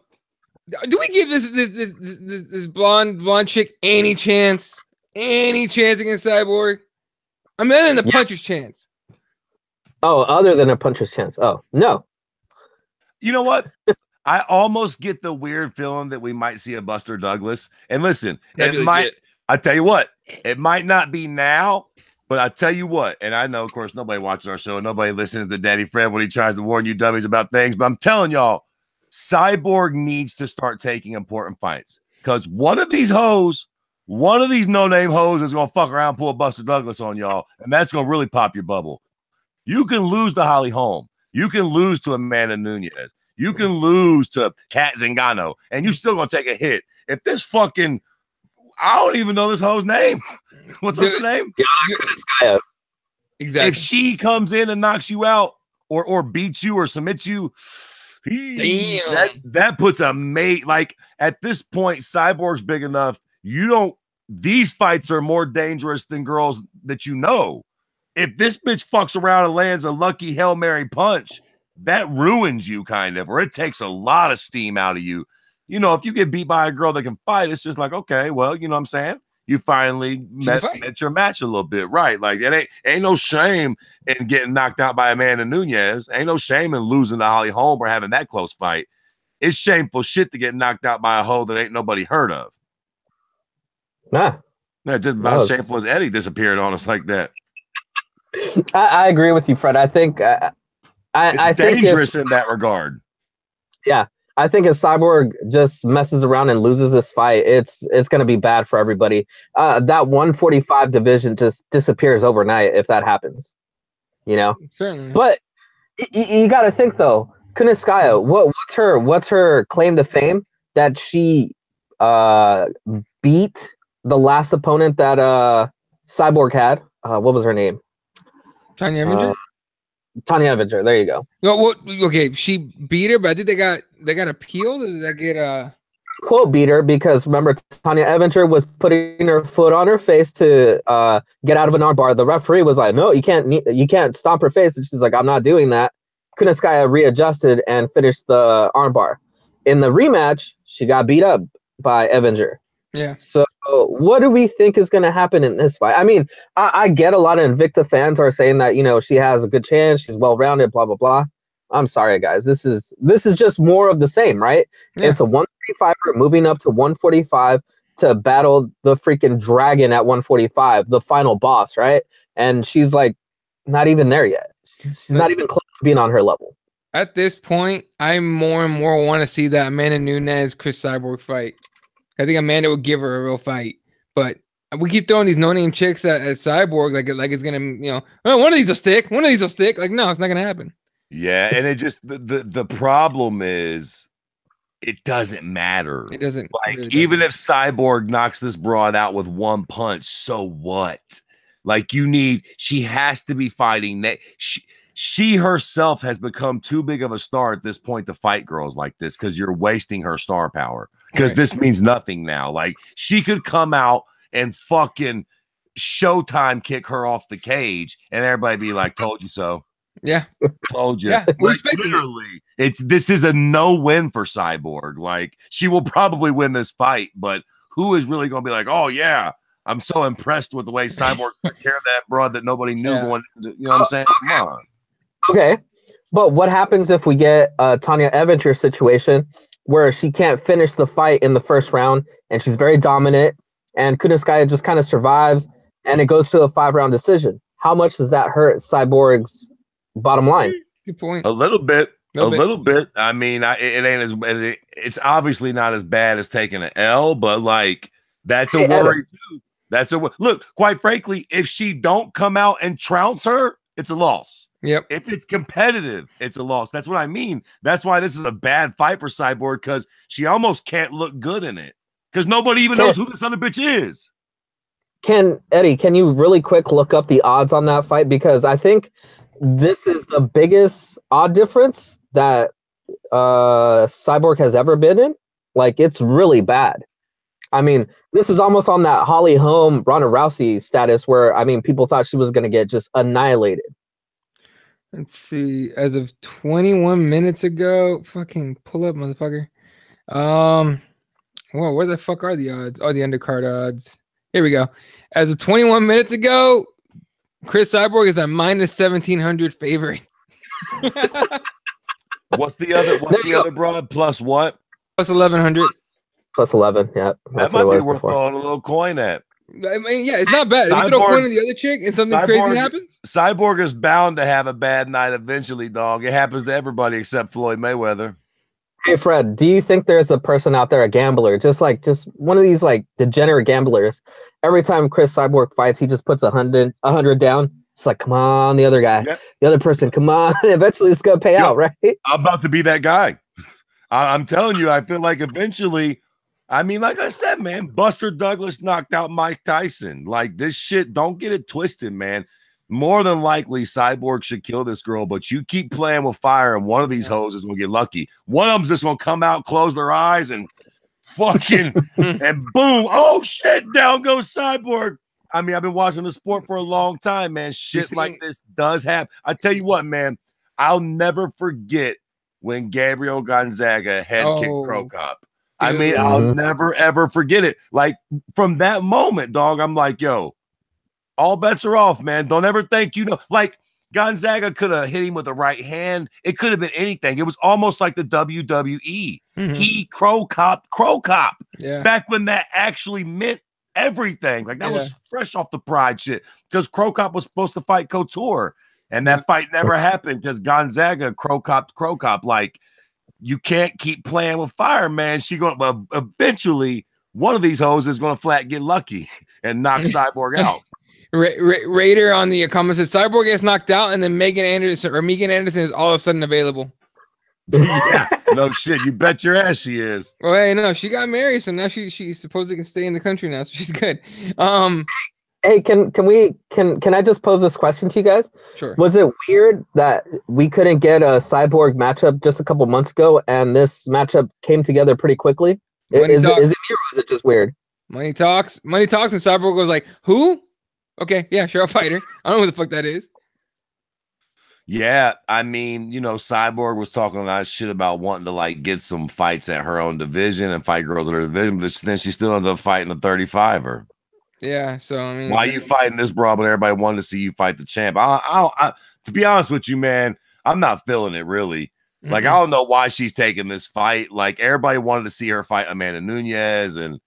we give this blonde chick any chance against Cyborg? I mean, other than the puncher's chance. Oh, other than a puncher's chance. Oh, no. You know what? I almost get the weird feeling that we might see a Buster Douglas. And listen, I tell you what, it might not be now, but I tell you what, and I know, of course, nobody watches our show. Nobody listens to Daddy Fred when he tries to warn you dummies about things. But I'm telling y'all, Cyborg needs to start taking important fights. Because one of these no-name hoes is going to fuck around and pull a Buster Douglas on y'all. And that's going to really pop your bubble. You can lose to Holly Holm. You can lose to Amanda Nunez. You can lose to Kat Zingano. And you're still going to take a hit. If this fucking... I don't even know this hoe's name. What's her name? Yeah, exactly. If she comes in and knocks you out or beats you or submits you, that puts a mate. Like, at this point, Cyborg's big enough. These fights are more dangerous than girls that you know. If this bitch fucks around and lands a lucky Hail Mary punch, that ruins you kind of, or it takes a lot of steam out of you. If you get beat by a girl that can fight, it's just like, okay, well, you know what I'm saying? You finally met your match a little bit, right? Like, it ain't no shame in getting knocked out by Amanda Nunez. Ain't no shame in losing to Holly Holm or having that close fight. It's shameful shit to get knocked out by a hoe that ain't nobody heard of. Nah. Just about shameful as Eddie disappeared on us like that. I agree with you, Fred. I think it's dangerous in that regard. Yeah. I think if Cyborg just messes around and loses this fight, it's going to be bad for everybody. That 145 division just disappears overnight if that happens. Certainly. But you got to think though, Kunitskaya, what's her claim to fame? That she beat the last opponent that Cyborg had. What was her name? Tanya Evinger. Tanya Evinger. There you go. No, okay, she beat her, but I think they got appealed. Or did that get quote beat her? Because remember, Tanya Evinger was putting her foot on her face to get out of an armbar. The referee was like, "No, you can't stomp her face." And she's like, "I'm not doing that." Kunitskaya readjusted and finished the armbar. In the rematch, she got beat up by Evinger. Yeah. So what do we think is going to happen in this fight? I mean, I get a lot of Invicta fans are saying that, she has a good chance. She's well-rounded, blah, blah, blah. I'm sorry, guys. This is just more of the same, right? Yeah. It's a 135 moving up to 145 to battle the freaking dragon at 145, the final boss, right? And she's like not even there yet. She's not even close to being on her level. At this point, I more and more want to see that Amanda Nunes Chris Cyborg fight. I think Amanda would give her a real fight, but we keep throwing these no-name chicks at Cyborg like it's gonna, oh, one of these will stick. One of these will stick. Like, no, it's not gonna happen. Yeah, and it just the problem is it doesn't matter. It doesn't. Like, it really even doesn't. if Cyborg knocks this broad out with one punch, so what? Like, she has to be fighting. She herself has become too big of a star at this point to fight girls like this because you're wasting her star power. Because this means nothing now. Like, she could come out and fucking Showtime kick her off the cage, and everybody be like, "Told you so." Yeah, told you. Yeah, we're expecting literally, this is a no win for Cyborg. Like, she will probably win this fight, but who is really going to be like, "Oh yeah, I'm so impressed with the way Cyborg took care of that broad that nobody knew going." You know what I'm saying? Come on. Okay, but what happens if we get a Tanya Eventure situation where she can't finish the fight in the first round and she's very dominant and Kunitskaya just kind of survives and it goes to a 5-round decision? How much does that hurt Cyborg's bottom line? Good point. A little bit. I mean, it ain't it's obviously not as bad as taking an L, but like, that's a worry too. Look, quite frankly, if she don't come out and trounce her, it's a loss. Yep. If it's competitive, it's a loss. That's what I mean. That's why this is a bad fight for Cyborg, because she almost can't look good in it because nobody even knows who this other bitch is. Eddie, can you really quick look up the odds on that fight? Because I think this is the biggest odd difference that Cyborg has ever been in. Like, it's really bad. I mean, this is almost on that Holly Holm, Ronda Rousey status where, I mean, people thought she was going to get just annihilated. Let's see. As of 21 minutes ago, fucking pull up, motherfucker. Well, where the fuck are the odds? Oh, the undercard odds. Here we go. As of 21 minutes ago, Chris Cyborg is a minus 1,700 favorite. What's the other broad? Plus what? Plus 1,100. Plus 11. Yeah, that might be worth throwing a little coin at. I mean, yeah, it's not bad. If you throw a coin to the other chick and something crazy happens, Cyborg is bound to have a bad night eventually, dog. It happens to everybody except Floyd Mayweather. Hey, Fred, do you think there's a person out there, a gambler, just one of these like degenerate gamblers? Every time Chris Cyborg fights, he just puts 100 down. It's like, come on, the other guy, the other person, come on. Eventually, it's gonna pay out, right? I'm about to be that guy. I'm telling you, I feel like eventually. I mean, like I said, man, Buster Douglas knocked out Mike Tyson. Like, this shit, don't get it twisted, man. More than likely, Cyborg should kill this girl, but you keep playing with fire, and one of these hoes is going to get lucky. One of them's just going to come out, close their eyes, and fucking, and boom, oh, shit, down goes Cyborg. I mean, I've been watching the sport for a long time, man. Shit like this does happen. I tell you what, man, I'll never forget when Gabriel Gonzaga head kicked Crow Cop. I mean, I'll never, ever forget it. Like, from that moment, dog, I'm like, yo, all bets are off, man. Don't ever think, like, Gonzaga could have hit him with the right hand. It could have been anything. It was almost like the WWE. He Crow Cop. Yeah. Back when that actually meant everything. Like, that was fresh off the Pride shit. Because Crow Cop was supposed to fight Couture. And that fight never happened because Gonzaga Crow Cop. Like, you can't keep playing with fire, man. Eventually, one of these hoes is going to flat get lucky and knock Cyborg out. Raider on the comments says Cyborg gets knocked out, and then Megan Anderson is all of a sudden available. Yeah, no shit. You bet your ass she is. Well, hey, no, she got married, so now she supposedly can stay in the country now, so she's good. Hey, can I just pose this question to you guys? Sure. Was it weird that we couldn't get a Cyborg matchup just a couple months ago, and this matchup came together pretty quickly? Is it weird, or is it just weird? Money talks, and Cyborg goes like, "Who? Okay, yeah, sure, I'll fight her. I don't know who the fuck that is." Yeah, I mean, Cyborg was talking a lot of shit about wanting to like get some fights at her own division and fight girls in her division, but then she still ends up fighting a 35er. Yeah, so I mean, why are you fighting this broad when everybody wanted to see you fight the champ? I to be honest with you, man, I'm not feeling it really. Like, I don't know why she's taking this fight. Like, everybody wanted to see her fight Amanda Nunes, and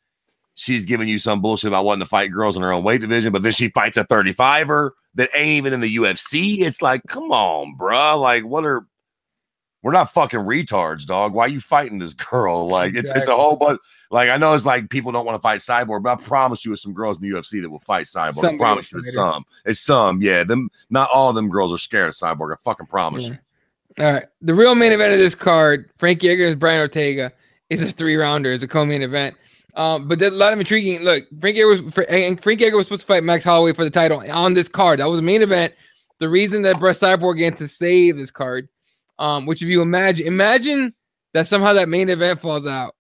she's giving you some bullshit about wanting to fight girls in her own weight division, but then she fights a 35er that ain't even in the UFC. It's like, come on, bro. Like, we're we're not fucking retards, dog. Why are you fighting this girl? Like Exactly. it's a whole bunch. Like I know it's like people don't want to fight Cyborg, but I promise you, it's some girls in the UFC that will fight Cyborg. I promise you, it's some. Yeah, them. Not all of them girls are scared of Cyborg. I fucking promise you. All right, the real main event of this card, Frankie Edgar and Brian Ortega, is a 3-rounder. It's a co-main event. But there's a lot of intriguing. Look, Frankie Edgar was supposed to fight Max Holloway for the title on this card. That was the main event. The reason that brought Cyborg in to save this card, which if you imagine that somehow that main event falls out,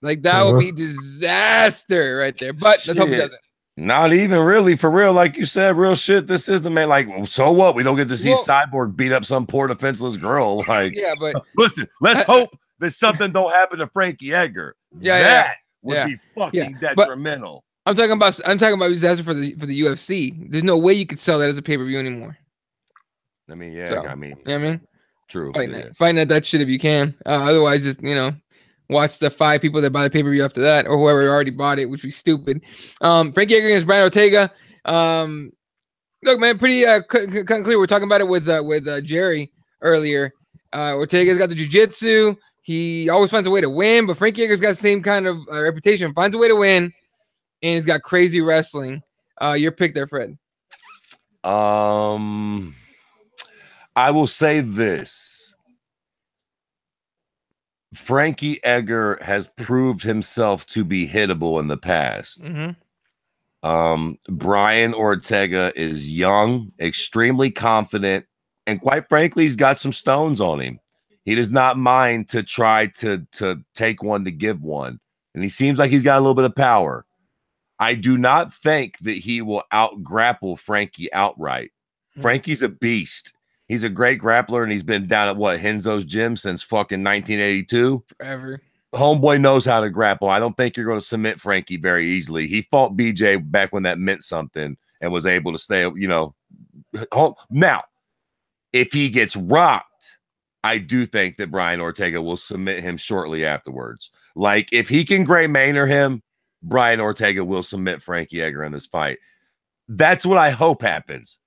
like that would be disaster right there. But let's hope it doesn't. Not even really, for real, like you said, real shit. This is the man. Like, so what? We don't get to see Cyborg beat up some poor defenseless girl. Like, yeah, but listen, let's hope that something don't happen to Frankie Edgar. That would be fucking detrimental. I'm talking about disaster for the UFC. There's no way you could sell that as a pay-per-view anymore. I mean, yeah, so, I mean, you know what I mean? True. Fighting at that shit if you can. Otherwise, just watch the 5 people that buy the pay-per-view after that, or whoever already bought it, which would be stupid. Frankie Edgar against Brian Ortega. Look, man, pretty clear. We're talking about it with Jerry earlier. Ortega's got the jiu-jitsu. He always finds a way to win, but Frankie Edgar's got the same kind of reputation. Finds a way to win, and he's got crazy wrestling. Your pick there, Fred. I will say this. Frankie Edgar has proved himself to be hittable in the past. Brian Ortega is young, extremely confident, and quite frankly, he's got some stones on him. He does not mind to try to take one to give one, and he seems like he's got a little bit of power. I do not think that he will out-grapple Frankie outright. Frankie's a beast. He's a great grappler, and he's been down at Henzo's gym since fucking 1982. Forever. Homeboy knows how to grapple. I don't think you're going to submit Frankie very easily. He fought BJ back when that meant something and was able to stay, home. Now, if he gets rocked, I do think that Brian Ortega will submit him shortly afterwards. Like, if he can Gray Maynard him, Brian Ortega will submit Frankie Edgar in this fight. That's what I hope happens,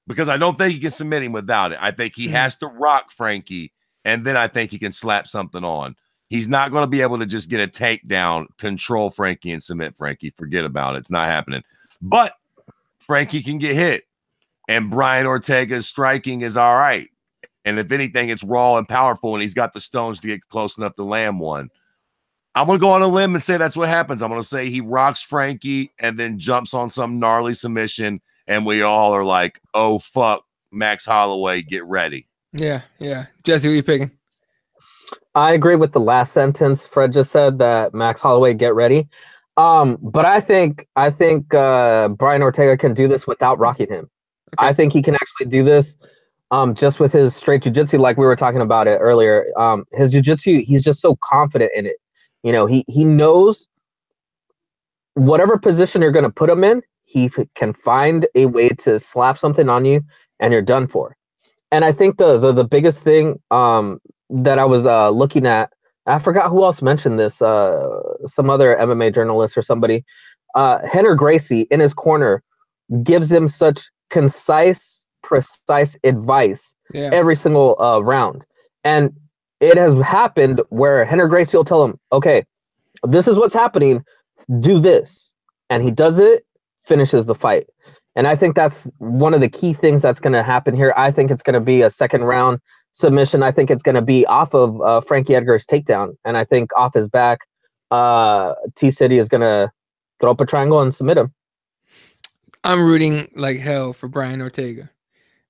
because I don't think he can submit him without it. I think he has to rock Frankie, and then I think he can slap something on. He's not going to be able to just get a takedown, control Frankie, and submit Frankie. Forget about it. It's not happening. But Frankie can get hit, and Brian Ortega's striking is all right. And if anything, it's raw and powerful, and he's got the stones to get close enough to land one. I'm going to go on a limb and say that's what happens. I'm going to say he rocks Frankie and then jumps on some gnarly submission, and we all are like, oh, fuck, Max Holloway, get ready. Yeah. Jesse, who are you picking? I agree with the last sentence Fred just said, that Max Holloway, get ready. But I think Brian Ortega can do this without rocking him. Okay. I think he can actually do this just with his straight jiu-jitsu, like we were talking about it earlier. His jiu-jitsu, he's just so confident in it. He knows whatever position you're going to put him in, he can find a way to slap something on you, and you're done for. And I think the biggest thing that I was looking at, I forgot who else mentioned this, some other MMA journalist or somebody, Henner Gracie in his corner gives him such concise, precise advice every single round. And it has happened where Henner Gracie will tell him, okay, this is what's happening, do this. And he does it, finishes the fight. And I think that's one of the key things that's going to happen here. I think it's going to be a second round submission. I think it's going to be off of Frankie Edgar's takedown. And I think off his back, T-City is going to throw up a triangle and submit him. I'm rooting like hell for Brian Ortega.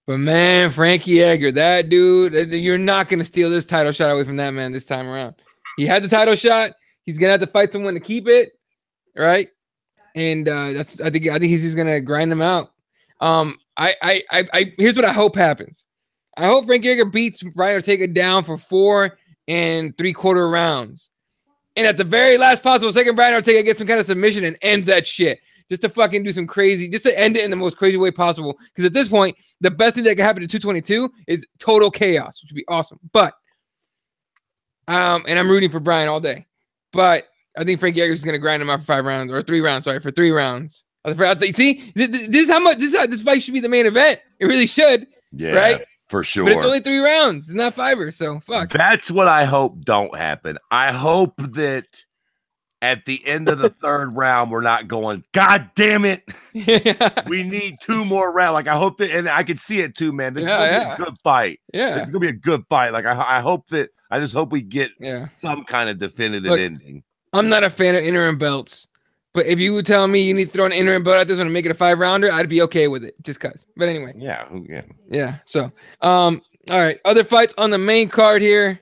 But, man, Frankie Edgar, that dude, you're not going to steal this title shot away from that man this time around. He had the title shot. He's going to have to fight someone to keep it, right? And I think he's just going to grind him out. Here's what I hope happens. I hope Frankie Edgar beats Brian Ortega down for 4 3/4 rounds. And at the very last possible second, Brian Ortega gets some kind of submission and ends that shit. Just to fucking do some crazy, just to end it in the most crazy way possible. Because at this point, the best thing that can happen to 222 is total chaos, which would be awesome. But, and I'm rooting for Brian all day. But I think Frankie Edgar is going to grind him out for 5 rounds, or 3 rounds, sorry, for 3 rounds. See, this is how this fight should be the main event. It really should. Yeah. Right? For sure. But it's only 3 rounds. It's not 5, so fuck. That's what I hope don't happen. I hope that at the end of the 3rd round, we're not going, God damn it. We need 2 more rounds. Like, I hope that, and I could see it too, man. This is going to be a good fight. Yeah. This is going to be a good fight. Like, I hope that, I just hope we get some kind of definitive ending. I'm not a fan of interim belts. But if you would tell me you need to throw an interim belt at this one and make it a 5-rounder, I'd be okay with it, just cause. But anyway. Yeah. So, all right. Other fights on the main card here,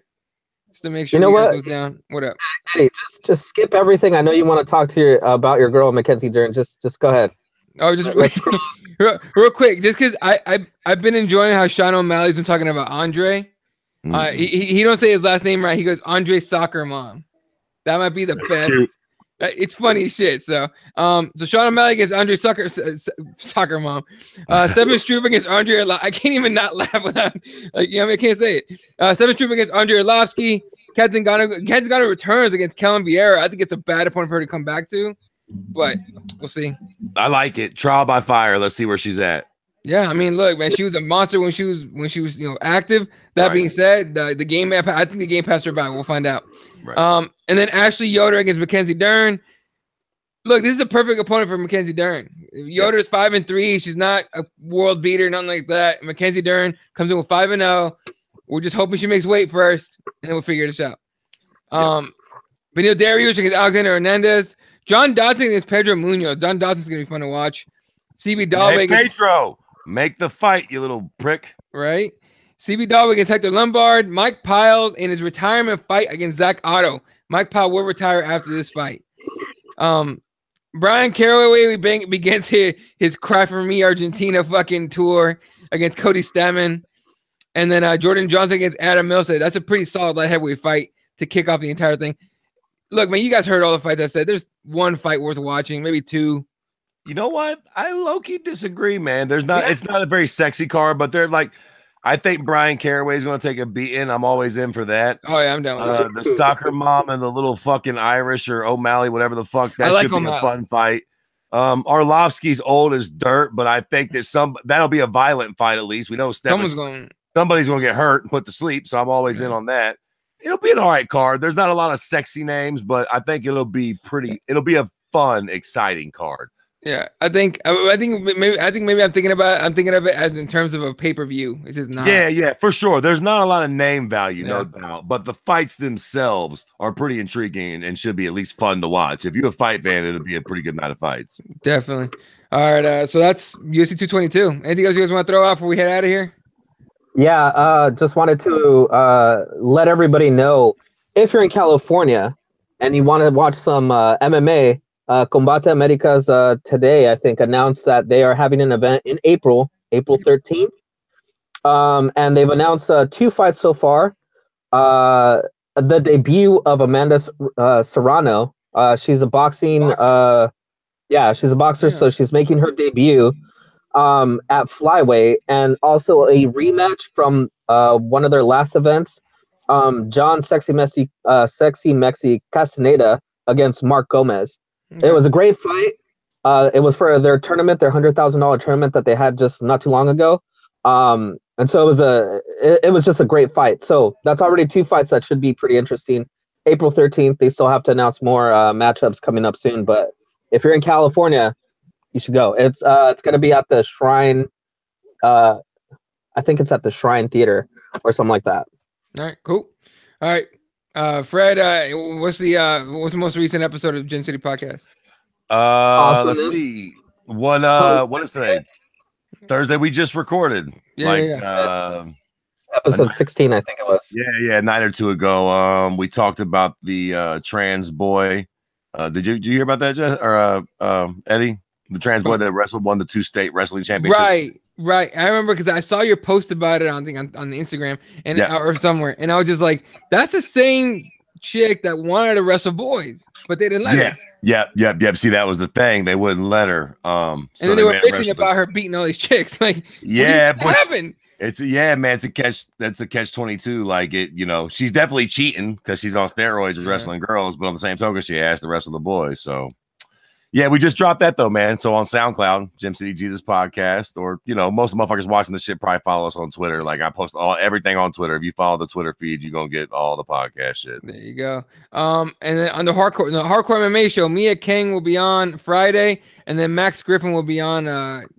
just to make sure we get those down. What up? Hey, just skip everything. I know you want to talk to about your girl McKenzie Dern. Just go ahead. Oh, just real quick, just because I've been enjoying how Sean O'Malley's been talking about Andre. He don't say his last name right. He goes Andre Soccer Mom. That might be the best. Cute. It's funny shit. So Sean O'Malley against Andre Soccer Mom. Stephen Struve against Andre. I can't even not laugh without I can't say it. Stephen Struve against Andre Arlovsky. Kat Zingano returns against Kellen Vieira. I think it's a bad opponent for her to come back to, but we'll see. I like it. Trial by fire. Let's see where she's at. Yeah, I mean, look, man, she was a monster when she was active. That being said, the game map, I think the game passed her by. We'll find out. Right. And then Ashley Yoder against McKenzie Dern. Look, this is the perfect opponent for McKenzie Dern. Yoder is 5-3. She's not a world beater, nothing like that. McKenzie Dern comes in with 5-0. We're just hoping she makes weight first, and then we'll figure this out. Benil Dariush against Alexander Hernandez. John Dodson against Pedro Munoz. John Dodson's gonna be fun to watch. CB Dalbe against Pedro. Make the fight, you little prick. Right. CB Dalbe against Hector Lombard. Mike Piles in his retirement fight against Zach Otto. Mike Pyle will retire after this fight. Brian Caraway begins his Cry for Me Argentina fucking tour against Cody Stammen. And then Jordan Johnson against Adam Milstead. That's a pretty solid light heavyweight fight to kick off the entire thing. Look, man, you guys heard all the fights I said. There's one fight worth watching, maybe 2. You know what? I low-key disagree, man. It's not a very sexy card, but they're like, I think Brian Caraway is going to take a beating. I'm always in for that. Oh, yeah, I'm down with that. The Soccer Mom and the little fucking Irish or O'Malley, whatever the fuck. That should be a fun fight. Arlovsky's old as dirt, but I think that that'll be a violent fight at least. We know somebody's going to get hurt and put to sleep, so I'm always in on that. It'll be an all right card. There's not a lot of sexy names, but I think it'll be a fun, exciting card. Yeah, I think maybe I'm thinking of it as in terms of a pay-per-view. It's just not. Yeah, for sure. There's not a lot of name value, no doubt, but the fights themselves are pretty intriguing and should be at least fun to watch. If you're a fight fan, it'll be a pretty good night of fights. Definitely. All right, so that's UFC 222. Anything else you guys want to throw out before we head out of here? Yeah, just wanted to let everybody know, if you're in California and you want to watch some MMA, Combat Americas today, I think, announced that they are having an event in April 13th. And they've announced 2 fights so far. The debut of Amanda Serrano. She's a boxing. She's a boxer, so she's making her debut at flyweight, and also a rematch from one of their last events. Jon Sexy Mexi Castaneda against Mark Gomez. It was a great fight. It was for their tournament, their $100,000 tournament that they had just not too long ago. And so it was just a great fight. So that's already 2 fights that should be pretty interesting. April 13th, they still have to announce more matchups coming up soon. But if you're in California, you should go. It's going to be at the Shrine. I think it's at the Shrine Theater or something like that. All right, cool. All right. Fred, what's the most recent episode of Gen City Podcast? Let's see. What is today? Thursday. We just recorded. Episode 16, I think it was. Yeah, a night or 2 ago. We talked about the trans boy. Did you hear about that, Jess? Or Eddie? The trans boy that won the 2 state wrestling championships. Right. I remember because I saw your post about it on the Instagram and or somewhere, and I was just like, "That's the same chick that wanted to wrestle boys, but they didn't let her." Yep. See, that was the thing; they wouldn't let her. And then they were bitching about her beating all these chicks. Like, what happened? It's a catch. That's a catch-22. Like she's definitely cheating because she's on steroids with wrestling girls, but on the same token, she has to wrestle the boys. So Yeah, we just dropped that though, man. So on SoundCloud, Gym City Jesus Podcast, or most of the motherfuckers watching this shit probably follow us on Twitter. Like I post everything on Twitter. If you follow the Twitter feed, you're gonna get all the podcast shit. There you go. And then on the hardcore MMA show, Mia King will be on Friday, and then Max Griffin will be on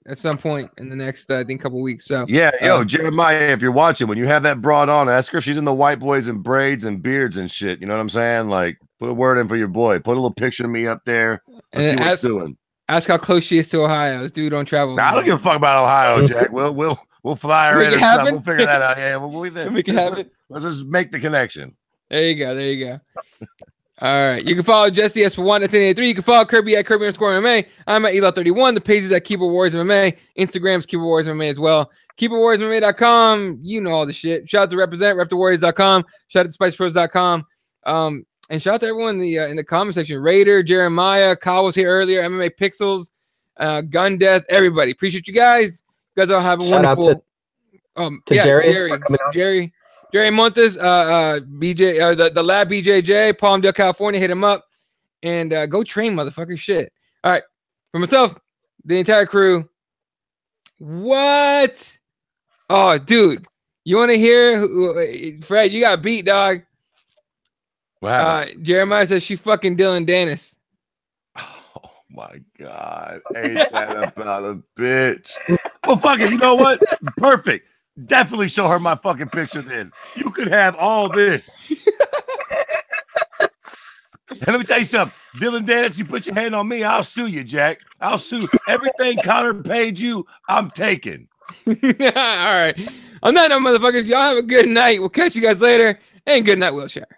at some point in the next I think couple weeks. So yeah, Jeremiah, if you're watching, when you have that broad on, ask her if she's in the white boys and braids and beards and shit. You know what I'm saying? Like, put a word in for your boy. Put a little picture of me up there. And see what he's doing. Ask how close she is to Ohio. This dude don't travel. Nah, I don't give a fuck about Ohio, Jack. We'll fly her in or something. We'll figure that out. Yeah, let's just make the connection. There you go. All right. You can follow Jesse S for 1 at 1083. You can follow Kirby at Kirby_MMA. I'm at Elon31. The page is at Keyboard Warriors MMA. Instagram's Keyboard Warriors MMA as well. KeyboardWarriorsMMA.com. You know all the shit. Shout out to RepTheWarriors.com. Shout out to SpicePros.com. And shout out to everyone in the comment section. Raider, Jeremiah, Kyle was here earlier. MMA Pixels, Gun Death, everybody. Appreciate you guys. You guys all have a wonderful. Jerry Montes, BJ, the Lab BJJ, Palmdale, California. Hit him up and go train, motherfucker. Shit. All right, for myself, the entire crew. What? Oh, dude, you want to hear? Fred, you got beat, dog. Wow. Jeremiah says she fucking Dylan Dennis. Oh my God. Ain't that about a bitch? Well, fuck it. You know what? Perfect. Definitely show her my fucking picture then. You could have all this. And let me tell you something. Dylan Dennis, you put your hand on me, I'll sue you, Jack. I'll sue. Everything Connor paid you, I'm taking. All right. On that note, motherfuckers, y'all have a good night. We'll catch you guys later. And good night, Wilshire.